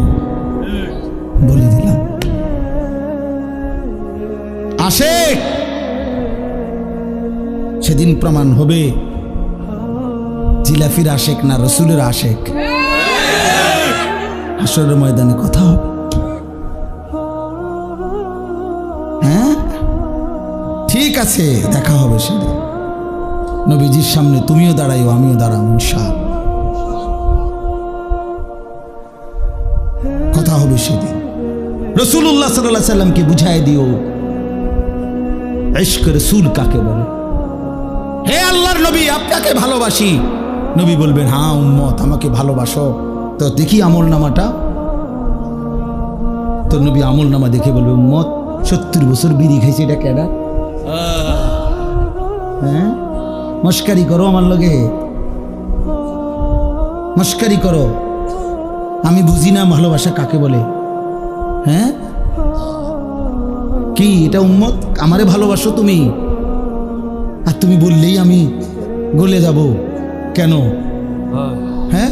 বলে দিলাম। আশেক সেদিন প্রমাণ হবে জিলাফির আশেক না রাসূলের আশেক। হাশরের ময়দানে কথা হবে। হ্যাঁ ঠিক আছে, দেখা হবে সেদিন নবীজির সামনে। তুমিও দাঁড়াইও, আমিও দাঁড়াবো ইনশাআল্লাহ। কথা হবে সেদিন। রাসূলুল্লাহ সাল্লাল্লাহু আলাইহি সাল্লামকে বুঝাই দিও ইশক রাসূল কাকে বলে। হে আল্লাহর নবী, আপনাকে ভালোবাসি। নবী বলবেন, হ্যাঁ উম্মত আমাকে ভালোবাসো, তো দেখি আমল নামাটা। তো নবী আমল নামা দেখে বলবে, উম্মত 70 বছর বিড়ি খাইছে, এটা কেডা? হ্যাঁ মস্কারি করো আমার লগে, মস্কারি করো। আমি বুঝি না ভালোবাসা কাকে বলে। হ্যাঁ কি এটা উম্মত? আমারে ভালোবাসো তুমি, আর তুমি বললেই আমি গলে যাব কেন? হ্যাঁ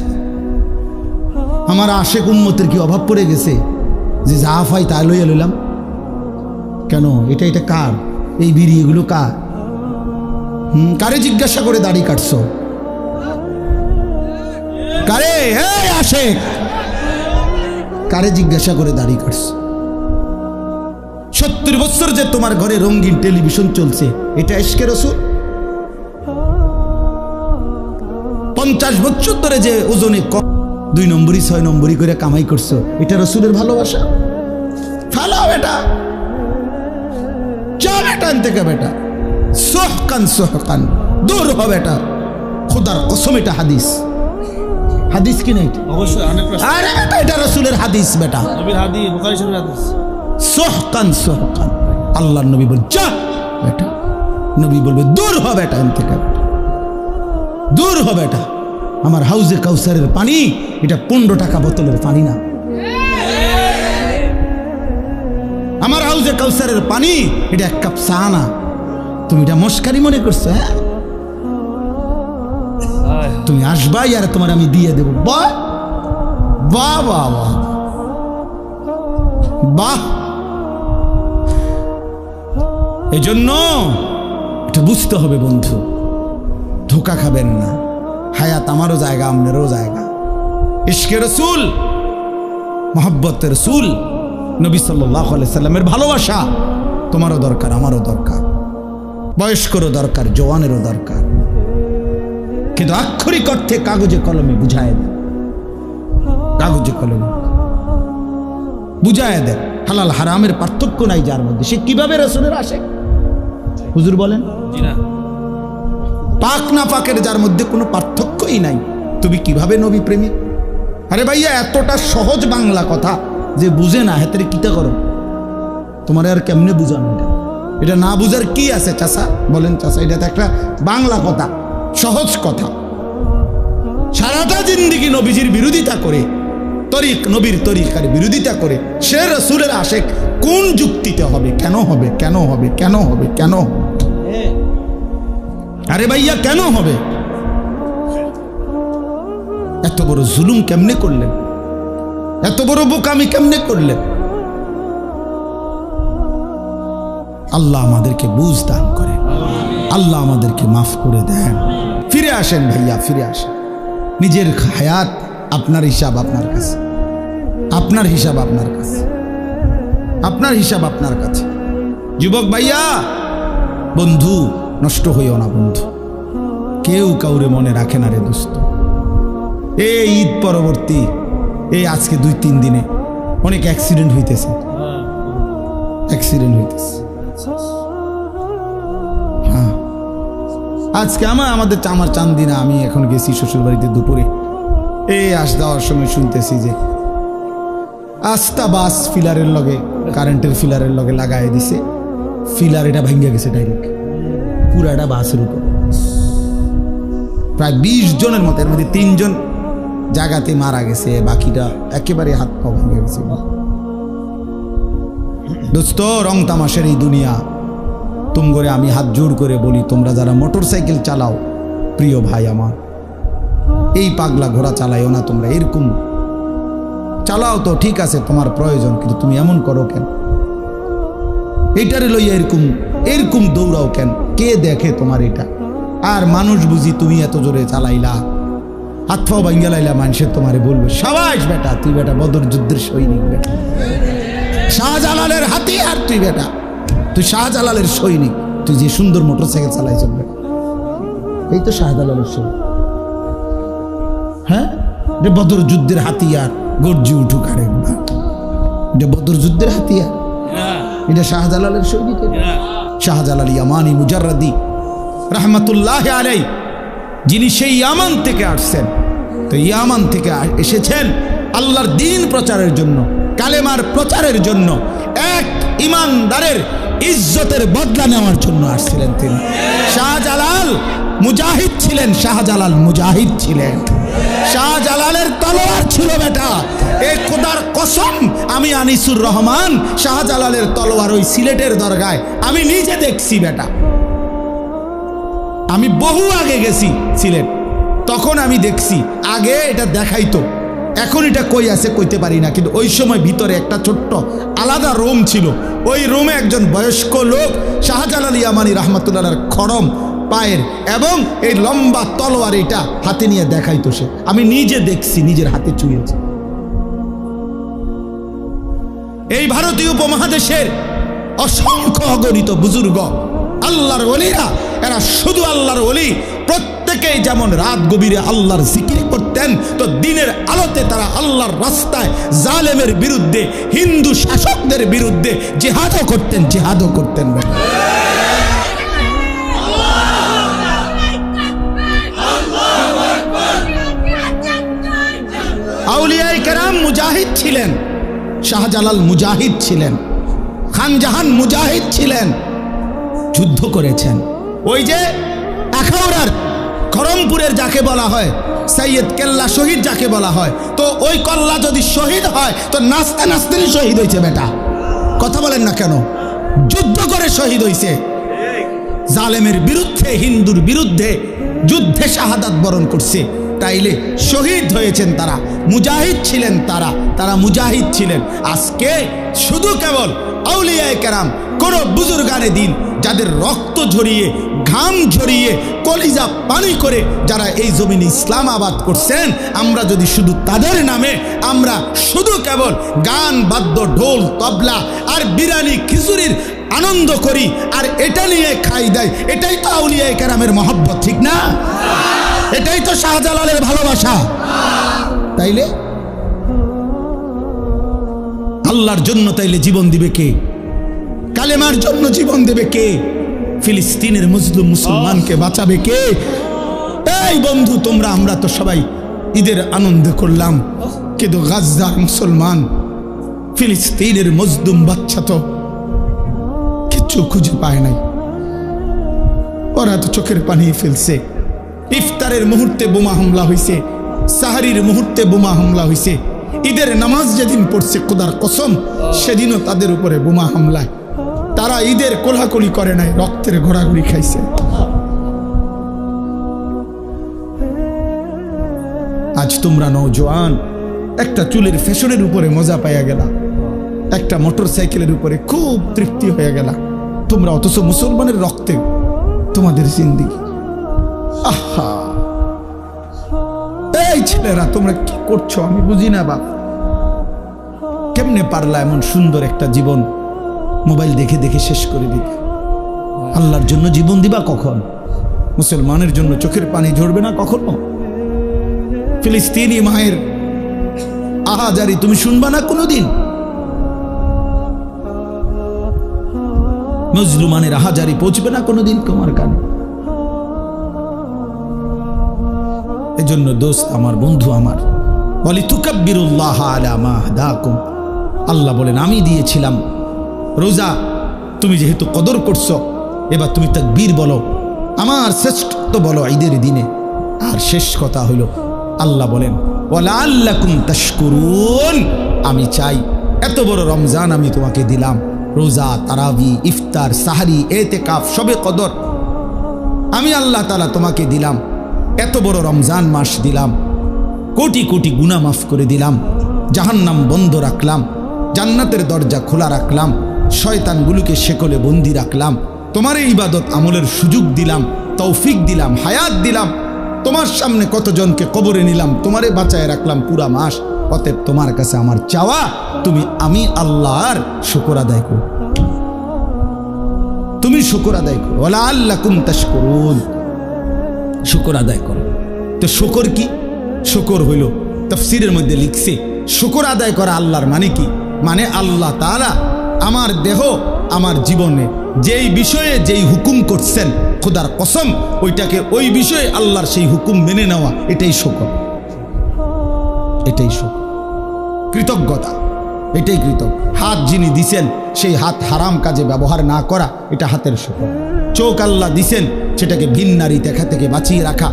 আমার আশেক উম্মতের কি অভাব পড়ে গেছে যে যা পাই তা লইয়া লইলাম কেন? এটা কার? এই বিড়ি এগুলো কার? কারে জিজ্ঞাসা করে দাড়ি কাটছো? কারে? হ্যাঁ আশেক, কারে জিজ্ঞাসা করে দাড়ি কাটছো? 70 বছর যে তোমার ঘরে রঙিন টেলিভিশন চলছে, এটা ইশকে রাসূল? 50 বছর ধরে যে ওজনে 2 নম্বরই 6 নম্বরই করে কামাই করছো, এটা রাসূলের ভালোবাসা? ফালাও এটা, চল এটা আনতে কে বেটা। সোহকান সোহকান, দূর হ বেটা। খোদার কসম এটা হাদিস, হাদিস কি নাই? অবশ্যই 100%। আরে বেটা এটা রাসূলের হাদিস বেটা, নবীর হাদিস, বুখারী শরীফের হাদিস। সোহকান সোহকান, আল্লাহর নবী বল যা বেটা, নবী বলবে দূর হ বেটা, এখান থেকে দূর হ বেটা। আমার হাউজে কাউসারের পানি এটা 15 টাকা বোতলের পানি না। আমার হাউজে কাউসারের পানি এটা 1 কাপ চা না। তুমি এটা মস্কারি মনে করছো? হ্যাঁ, তুমি আসবাই আর তোমার আমি দিয়ে দেবো। বাহ বাহ বাহ বাহ বাহ। এই জন্য এটা বুঝতে হবে বন্ধু, ধোকা খাবেন না। হায়াত আমারও জায়গা, আপনারও জায়গা। ইশকে রসুল, মহব্বতের রসুল, নবী সাল্লাল্লাহু আলাইহি সাল্লামের ভালোবাসা তোমারও দরকার, আমারও দরকার, বয়স্করও দরকার, জওয়ানেরও দরকার। কিন্তু আক্ষরিক অর্থে কাগজে কলমে বুঝায় দেন, কাগজে কলমে বুঝায় দেন। হালাল হারামের পার্থক্য নাই যার মধ্যে, সে কিভাবে রসুলের আশিক? হুজুর বলেন জি না। পাক না পাকের যার মধ্যে কোনো পার্থক্যই নাই, তুমি কিভাবে নবী প্রেমিক? আরে ভাইয়া এতটা সহজ বাংলা কথা যে বুঝে না, হেতরে কিতা করো? তোমার আর কেমনে বুঝানো এটা? এটা না বুঝার কি আছে চাচা? বলেন চাচা, এটা তো একটা বাংলা কথা, সহজ কথা। সারাটা জিন্দেগি নবীজির বিরোধিতা করে, তরিক নবীর তরিকার বিরোধিতা করে, সে রসুলের আশেক কোন যুক্তিতে হবে? কেন হবে? কেন হবে? কেন হবে? কেন হবে? আরে ভাইয়া কেন হবে? এত বড় জুলুম কেমনে করলেন? এত বড় বোকামি কেমনে করলেন? আল্লাহ আমাদেরকে বুঝ দান করে, আল্লাহ আমাদেরকে মাফ করে দেন। ফিরে আসেন ভাইয়া, ফিরে আসেন। নিজের হায়াত আপনার হিসাব আপনার কাছে, আপনার হিসাব আপনার কাছে, আপনার হিসাব আপনার কাছে। যুবক ভাইয়া, বন্ধু নষ্ট হইও না বন্ধু, কেউ কাউরে মনে রাখে না রে দোস্ত। এই ঈদ পরবর্তী এই আজকে 2-3 দিনে অনেক অ্যাক্সিডেন্ট হইতেছে, অ্যাক্সিডেন্ট হইতেছে। হ্যাঁ, আজকে আমার চান্দিনা, আমি এখন গেছি শ্বশুর বাড়িতে দুপুরে, এই আস যাওয়ার সময় শুনতেছি যে আস্তা বাস ফিলারের লগে, কারেন্টের ফিলারের লগে লাগাই দিছে, ফিলার এটা ভাঙ্গা গেছে ডাইরেক্ট পুরাটা বাসের উপর। প্রায় 20 জনের মতো, এর মধ্যে 3 জন জায়গাতে মারা গেছে, বাকিটা একেবারে হাত পা ভেঙে গেছে। দোস্ত, রং তামাশের এই দুনিয়া, তুমগরে আমি হাত জোর করে বলি, তোমরা যারা মোটর সাইকেল চালাও, প্রিয় ভাই আমার, এই পাগলা ঘোড়া চালাইও না তোমরা। এরকম চালাও তো ঠিক আছে, তোমার প্রয়োজন, কিন্তু তুমি এমন করো কেন? এইটারে লইয়া এরকম দৌড়াও কেন? কে দেখে তোমার এটা? আর মানুষ বুঝি তুমি এত জোরে চালাইলা, হাত পাও ভাঙ্গা লাইলা, মানুষের তোমারে বলবে সাবাস বেটা, তুই বেটা বদর যুদ্ধের সৈনিক বেটা, শাহজালালের হাতিয়ার তুই বেটা, তুই শাহজালালের সৈনিক, তুই যে সুন্দর মোটর সাইকেল চালাই চলবে। এই তো শাহজালালের সৈনিক। হ্যাঁ, এটা বদর যুদ্ধের হাতিয়ার, গর্জি উঠুক আরেকবার, এটা বদর যুদ্ধের হাতিয়ার, এটা শাহজালালের সৈনিক। শাহজালাল ইয়ামানি মুজাররাদি রাহমাতুল্লাহ আলাইহি, যিনি সেই ইয়ামান থেকে আসছেন, তো ইয়ামান থেকে এসেছেন আল্লাহর দ্বীন প্রচারের জন্য, কালেমার প্রচারের জন্য, এক ইমানদারের ইজ্জতের বদলা নেওয়ার জন্য আসছিলেন তিনি। শাহজালাল মুজাহিদ ছিলেন, শাহজালাল মুজাহিদ ছিলেন। শাহজালালের তলোয়ার ছিল বেটা, এই খোদার কসম, আমি আনিসুর রহমান শাহজালালের তলোয়ার ওই সিলেটের দরগায় আমি নিজে দেখছি বেটা। আমি বহু আগে গেছি সিলেট, তখন আমি দেখছি। আগে এটা দেখাইতো, এখন এটা কই আছে কইতে পারি না, কিন্তু ওই সময় ভিতরে একটা ছোট্ট আলাদা রুম ছিল। ওই রুমে একজন বয়স্ক লোক শাহজালাল ইয়ামানি রাহমাতুল্লাহর খড়ম পায়ের এবং এই লম্বা তলোয়ার এটা হাতে নিয়ে দেখাইতো সে। আমি নিজে দেখছি, নিজের হাতে ছুঁয়েছি। এই ভারতীয় উপমহাদেশের অসংখ্য অগণিত বুজুর্গ আল্লাহর ওলিরা, এরা শুধু আল্লাহর ওলি, প্রত্যেকেই যেমন রাত গভীরে আল্লাহর জিকির করতেন, তো দিনের আলোতে তারা আল্লাহর রাস্তায় জালেমের বিরুদ্ধে, হিন্দু শাসকদের বিরুদ্ধে জিহাদও করতেন, জিহাদও করতেন। শাহজালাল মুজাহিদ ছিলেন, খানজাহান মুজাহিদ ছিলেন, যুদ্ধ করেছেন। ওই যে আখাউড়ার খড়মপুরের যাকে বলা হয় সৈয়দ কেল্লা শহীদ যাকে বলা হয়, তো ওই কল্লা যদি শহীদ হয় তো নাচতে নাচতেই শহীদ হয়েছে বেটা। কথা বলেন না কেন? যুদ্ধ করে শহীদ হয়েছে, জালেমের বিরুদ্ধে, হিন্দুর বিরুদ্ধে যুদ্ধে শাহাদাত বরণ করছে। তাইলে শহীদ হয়েছেন তারা, মুজাহিদ ছিলেন তারা মুজাহিদ ছিলেন। আজকে শুধু কেবল আউলিয়ায়ে কেরাম, কোন বুজুর্গানে দিন যাদের রক্ত ঝরিয়ে, ঘাম ঝরিয়ে, কলিজা পানি করে যারা এই জমিনে ইসলাম আবাদ করছেন, আমরা যদি শুধু তাদের নামে আমরা শুধু কেবল গান, বাদ্য, ঢোল, তবলা আর বিরিয়ানি খিচুড়ির আনন্দ করি আর এটা নিয়ে খাই দেয়, এটাই তো আউলিয়ায়ে কেরামের মহব্বত, ঠিক না? এটাই তো শাহজালালের ভালোবাসা। তাইলে আল্লাহর জন্য তাইলে জীবন দিবে কে? কালেমার জন্য জীবন দেবে কে? ফিলিস্তিনের মুসলিম মুসলমানকে বাঁচাবে কে? এই বন্ধু, তোমরা আমরা তো সবাই ঈদের আনন্দ করলাম, কিন্তু গাজার মুসলমান, ফিলিস্তিনের মজলুম বাচ্চা তো কিচ্ছু খুঁজে পায় নাই। ওরা তো চোখের পানি ফেলছে। ইফতারের মুহূর্তে বোমা হামলা হয়েছে, সাহারির মুহূর্তে বোমা হামলা হয়েছে, ঈদের নামাজ যেদিন পড়ছে খোদার কসম সেদিনও তাদের উপরে বোমা হামলায়। তারা ঈদের কোলাকুলি করে নাই, রক্তের ঘোরাঘুরি খাইছে। আজ তোমরা নওজোয়ান একটা চুলের ফ্যাশনের উপরে মজা পাইয়া গেলা, একটা মোটর সাইকেলের উপরে খুব তৃপ্তি হয়ে গেলা তোমরা, অথচ মুসলমানের রক্তে তোমাদের জিন্দেগি। আহা, এই ছেলেরা তোমরা কি করছো আমি বুঝি না বাপ। কেমনে পারলা এমন সুন্দর একটা জীবন মোবাইল দেখে দেখে শেষ করে দিতে? আল্লাহর জন্য জীবন দিবা কখন? মুসলমানের জন্য চোখের পানি ঝরবে না কখনো? ফিলিস্তিনি মায়ের আহাজারি তুমি শুনবা না কোনোদিন? মজলুমানের আহাজারি পৌঁছবে না কোনোদিন তোমার কানে? এজন্য দোস্ত আমার, বন্ধু আমার, ওয়ালিতুকাব্বিরুল্লাহ আলা মা হাদাকুম, আল্লাহ বলেন আমি দিয়েছিলাম রোজা, তুমি যেহেতু কদর করছো এবার তুমি তাকবীর বলো, আমার শ্রেষ্ঠত্ব বলো ঈদের দিনে। আর শেষ কথা হইল আল্লাহ বলেন ওয়ালাআল্লাকুম তাশকুরুন, আমি চাই এত বড় রমজান আমি তোমাকে দিলাম, রোজা, তারাবি, ইফতার, সাহারি, এতেকাফ, শবে কদর আমি আল্লাহ তাআলা তোমাকে দিলাম, এত বড় রমজান মাস দিলাম, কোটি কোটি গুনাহ মাফ করে দিলাম, জাহান্নাম বন্ধ রাখলাম, জান্নাতের দরজা খোলা রাখলাম, শয়তানগুলোকে শেকলে বন্দি রাখলাম, তোমার এই ইবাদত আমলের সুযোগ দিলাম, তৌফিক দিলাম, হায়াত দিলাম, তোমার সামনে কতজনকে কবরে নিলাম, তোমারে বাঁচায় রাখলাম পুরা মাস। অতএব তোমার কাছে আমার চাওয়া তুমি আমি আল্লাহর শুকর আদায় করো, তুমি শুকর আদায় করো, ওয়ালাআল্লাকুম তাশকুরুন, শুকর আদায় করো। তো শুকর কি? শুকর হইল তাফসীরের মধ্যে লিখছে শুকর আদায় করা আল্লাহর মানে কি? মানে আল্লাহ তাআলা আমার দেহ, আমার জীবনে যেই বিষয়ে যেই হুকুম করছেন খোদার কসম ওইটাকে ওই বিষয়ে আল্লাহর সেই হুকুম মেনে নেওয়া, এটাই শুকর, এটাই শুকর, কৃতজ্ঞতা, এটাই কৃতজ্ঞ। হাত যিনি দিছেন সেই হাত হারাম কাজে ব্যবহার না করা, এটা হাতের শুকর। চোখ আল্লাহ দিছেন সেটাকে ভিন নারী দেখা থেকে বাঁচিয়ে রাখা,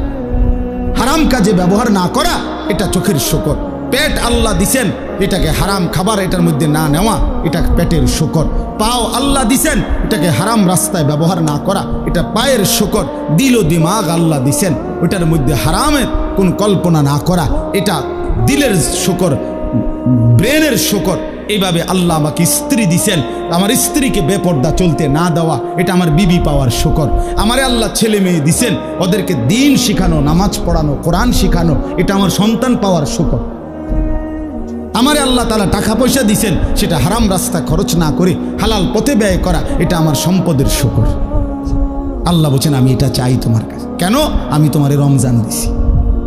হারাম কাজে ব্যবহার না করা, এটা চোখের শুকর। পেট আল্লাহ দিছেন, এটাকে হারাম খাবার এটার মধ্যে না নেওয়া, এটা পেটের শুকর। পাও আল্লাহ দিছেন, এটাকে হারাম রাস্তায় ব্যবহার না করা, এটা পায়ের শুকর। দিল ও দিমাগ আল্লাহ দিছেন, ওটার মধ্যে হারামের কোন কল্পনা না করা, এটা দিলের শুকর, ব্রেনের শুকর। এইভাবে আল্লাহ আমাকে স্ত্রী দিছেন, আমার স্ত্রীকে বেপর্দা চলতে না দেওয়া, এটা আমার বিবি পাওয়ার শুকর। আমারে আল্লাহ ছেলে মেয়ে দিছেন, ওদেরকে দিন শিখানো, নামাজ পড়ানো, কোরআন শিখানো, এটা আমার সন্তান পাওয়ার শুকর। আমারে আল্লাহ তাআলা টাকা পয়সা দিছেন, সেটা হারাম রাস্তা খরচ না করে হালাল পথে ব্যয় করা, এটা আমার সম্পদের শুকর। আল্লাহ বলছেন আমি এটা চাই তোমার কাছে। কেন? আমি তোমারে রমজান দিছি,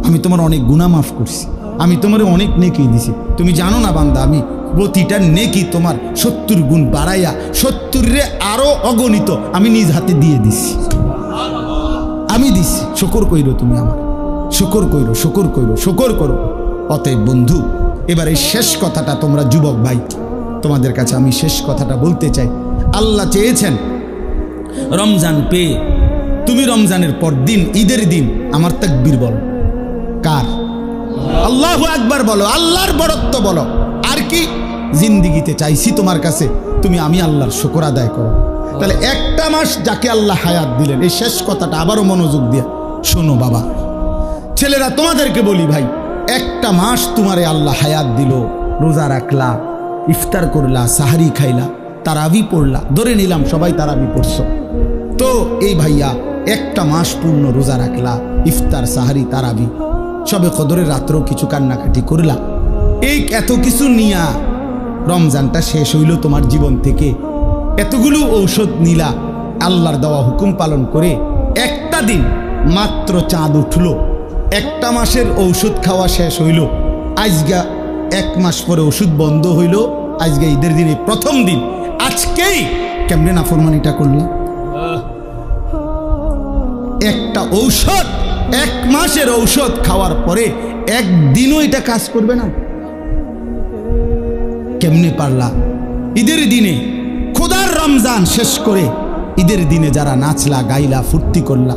আমি তোমার অনেক গুনাহ মাফ করছি, আমি তোমারে অনেক নেকি দিছি। তুমি জানো না বান্দা, আমি প্রতিটা নেকি তোমার 70 গুণ বাড়াইয়া 70 রে আরো অগণিত আমি নিজ হাতে দিয়ে দিছি, আমি দিছি। শুকর কইরো তুমি আমার, শুকর কইরো, শুকর কইরো, শুকর করো। অতএব বন্ধু, এবার এই শেষ কথাটা তোমরা যুবক ভাই তোমাদের কাছে আমি শেষ কথাটা বলতে চাই। আল্লাহ চেয়েছেন রমজান পেয়ে তুমি রমজানের পর দিন, ঈদের দিন আমার তাকবীর বলো। কার? আল্লাহু আকবার বলো, আল্লাহর বড়ত্ব বলো। আর কি? জিন্দিগিতে চাইছি তোমার কাছে তুমি আমি আল্লাহর শুকর আদায় করো। তাহলে একটা মাস যাকে আল্লাহ হায়াত দিলেন, এই শেষ কথাটা আবারও মনোযোগ দিয়ে শোনো বাবা, ছেলেরা তোমাদেরকে বলি ভাই, একটা মাস তোমারে আল্লাহ হায়াত দিল, রোজা রাখলা, ইফতার করলা, সাহারি খাইলা, তারাবি পড়লা, ধরে নিলাম সবাই তারাবি পড়ছো, তো এই ভাইয়া একটা মাস পূর্ণ রোজা রাখলা, ইফতার, সাহারি, তারাবি, সবে কদরের রাত্রেও কিছু কান্নাকাটি করলা, এই এত কিছু নিয়া রমজানটা শেষ হইল তোমার জীবন থেকে, এতগুলো ঔষধ নিলা, আল্লাহর দেওয়া হুকুম পালন করে একটা দিন মাত্র চাঁদ উঠল, একটা মাসের ঔষধ খাওয়া শেষ হইল, আজগা এক মাস পরে ওষুধ বন্ধ হইল, আজকে ঈদের দিনে প্রথম দিন, আজকেই কেমনে নাফরমানিটা করলে? একটা ঔষধ, এক মাসের ঔষধ খাওয়ার পরে একদিনও এটা কাজ করবে না? কেমনে পারলা? ঈদের দিনে খোদার রমজান শেষ করে ঈদের দিনে যারা নাচলা, গাইলা, ফুর্তি করলা,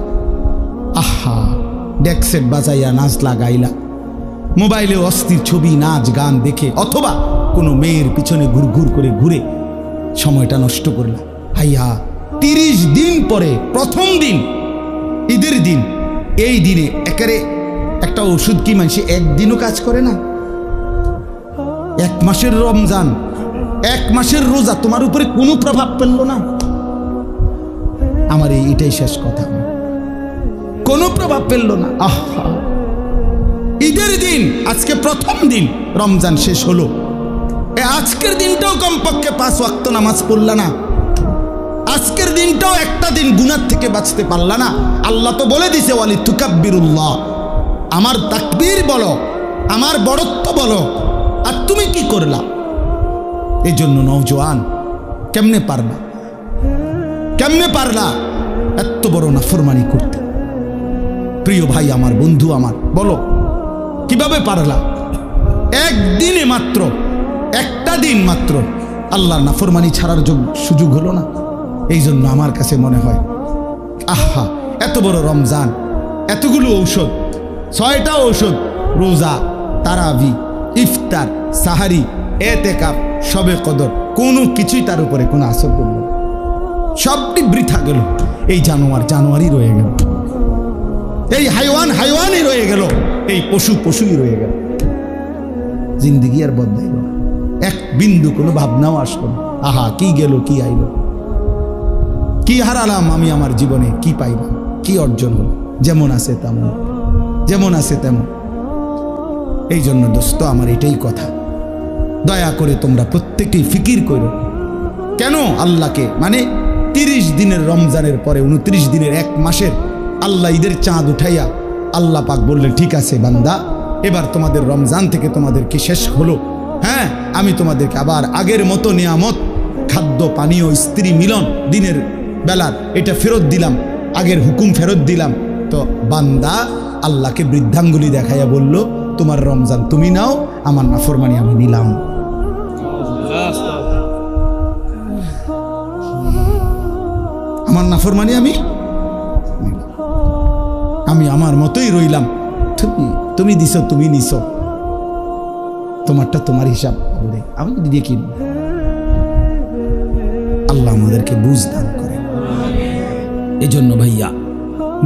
আহা, ডেকসেট বাজাইয়া নাচলা, গাইলা, মোবাইলে অস্থির ছবি, নাচ, গান দেখে, অথবা কোনো মেয়ের পিছনে ঘুরঘুর করে ঘুরে সময়টা নষ্ট করলা, হাইয়া 30 দিন পরে প্রথম দিন ঈদের দিন, এই দিনে একেবারে একটা ওষুধ কি মানুষ একদিনও কাজ করে না? এক মাসের রমজান, এক মাসের রোজা তোমার উপরে কোনো প্রভাব ফেললো না? আমার এটাই শেষ কথা, কোনো প্রভাব ফেললো না। আহা, ঈদের দিন আজকে প্রথম দিন, রমজান শেষ হলো, আজকের দিনটাও কমপক্ষে 5 ওয়াক্ত নামাজ পড়লা না, আজকের দিনটাও একটা দিন গুনাহ থেকে বাঁচতে পারলা না। আল্লাহ তো বলে দিছে ওয়ালি তুকাব্বিরুল্লাহ, আমার তাকবীর বলো, আমার বড়ত্ব বলো, আর তুমি কি করলা? এই জন্য নওজোয়ান, কেমনে পারলা, কেমনে পারলা এত বড় নাফরমানি করতে? প্রিয় ভাই আমার, বন্ধু আমার, বলো কিভাবে পারলা? একদিনে মাত্র, একটা দিন মাত্র আল্লাহর নাফরমানি ছাড়ার সুযোগ হলো না? এই জন্য আমার কাছে মনে হয়, আহা, এত বড় রমজান, এতগুলো ঔষধ, 6টা ঔষধ, রোজা, তারাবি, ইফতার, সাহারি, এতেকাফ, শবে কদর, কোনো কিছুই তার উপরে কোনো আসর করল না, সবটি বৃথা গেল। এই জানোয়ারই রয়ে গেল, এই হাইওয়ানই রয়ে গেল, এই পশুই রয়ে গেল। জিন্দিগি আর বদলাইল না, এক বিন্দু কোনো ভাবনাও আসলো না। আহা, কি গেল, কি আইল, কি হারালাম আমি আমার জীবনে, কি পাইলাম, কি অর্জন হলো? যেমন আছে তেমন, যেমন আছে তেমন। এই জন্য দোস্ত আমার এটাই কথা, দয়া করে তোমরা প্রত্যেকেই ফিকির করো, কেন আল্লাহকে, মানে 30 দিনের রমজানের পরে 29 দিনের, এক মাসের আল্লাহ ঈদের চাঁদ উঠাইয়া আল্লাহ পাক বললেন, ঠিক আছে বান্দা, এবার তোমাদের রমজান থেকে তোমাদেরকে শেষ হলো, হ্যাঁ, আমি তোমাদেরকে আবার আগের মতো নিয়ামত, খাদ্য, পানীয়, স্ত্রী মিলন, দিনের বেলার এটা ফেরত দিলাম, আগের হুকুম ফেরত দিলাম। তো বান্দা আল্লাহকে বৃদ্ধাঙ্গুলি দেখাইয়া বলল, তোমার রমজান তুমি নাও, আমার নাফরমানি আমি নিলাম। আমার নাফরমানি আমি আমার মতোই রইলাম, তুমি দিছো, তুমি নিছো, তোমারটা তোমার হিসাব, আমি দিয়ে কি? আল্লাহ আমাদেরকে বুঝ দান করে। এই জন্য ভাইয়া,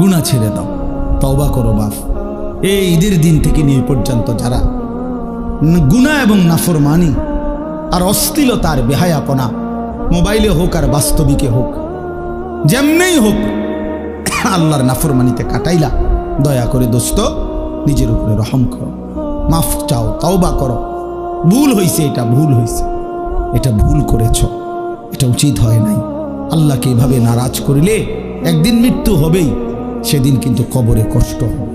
গুনাহ ছেড়ে দাও, তওবা করো বাপ। এই ঈদের দিন থেকে নিয়ে পর্যন্ত যারা গুনাহ এবং নাফরমানি আর অশ্লীলতার বেহায়াপনা, মোবাইলে হোক আর বাস্তবিকে হোক, যেমনেই হোক, আল্লাহর নাফরমানিতে কাটাইলা, দয়া করে দোস্ত নিজের উপরে রহম করো, মাফ চাও, তওবা করো। ভুল হয়েছে, এটা ভুল হয়েছে, এটা ভুল করেছ, এটা উচিত হয় নাই। আল্লাহকে এভাবে নারাজ করিলে একদিন মৃত্যু হবেই, সেদিন কিন্তু কবরে কষ্ট হবে।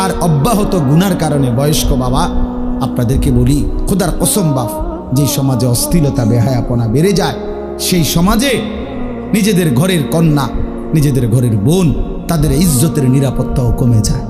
আর অব্যাহত গুনার কারণে বয়স্ক বাবা, আপনাদেরকে বলি, খোদার কসম বাপ, যে সমাজে অশ্লীলতা, বেহায়াপনা বেড়ে যায়, সেই সমাজে নিজেদের ঘরের কন্যা, নিজেদের ঘরের বোন, তাদের ইজ্জতের নিরাপত্তাও কমে যায়।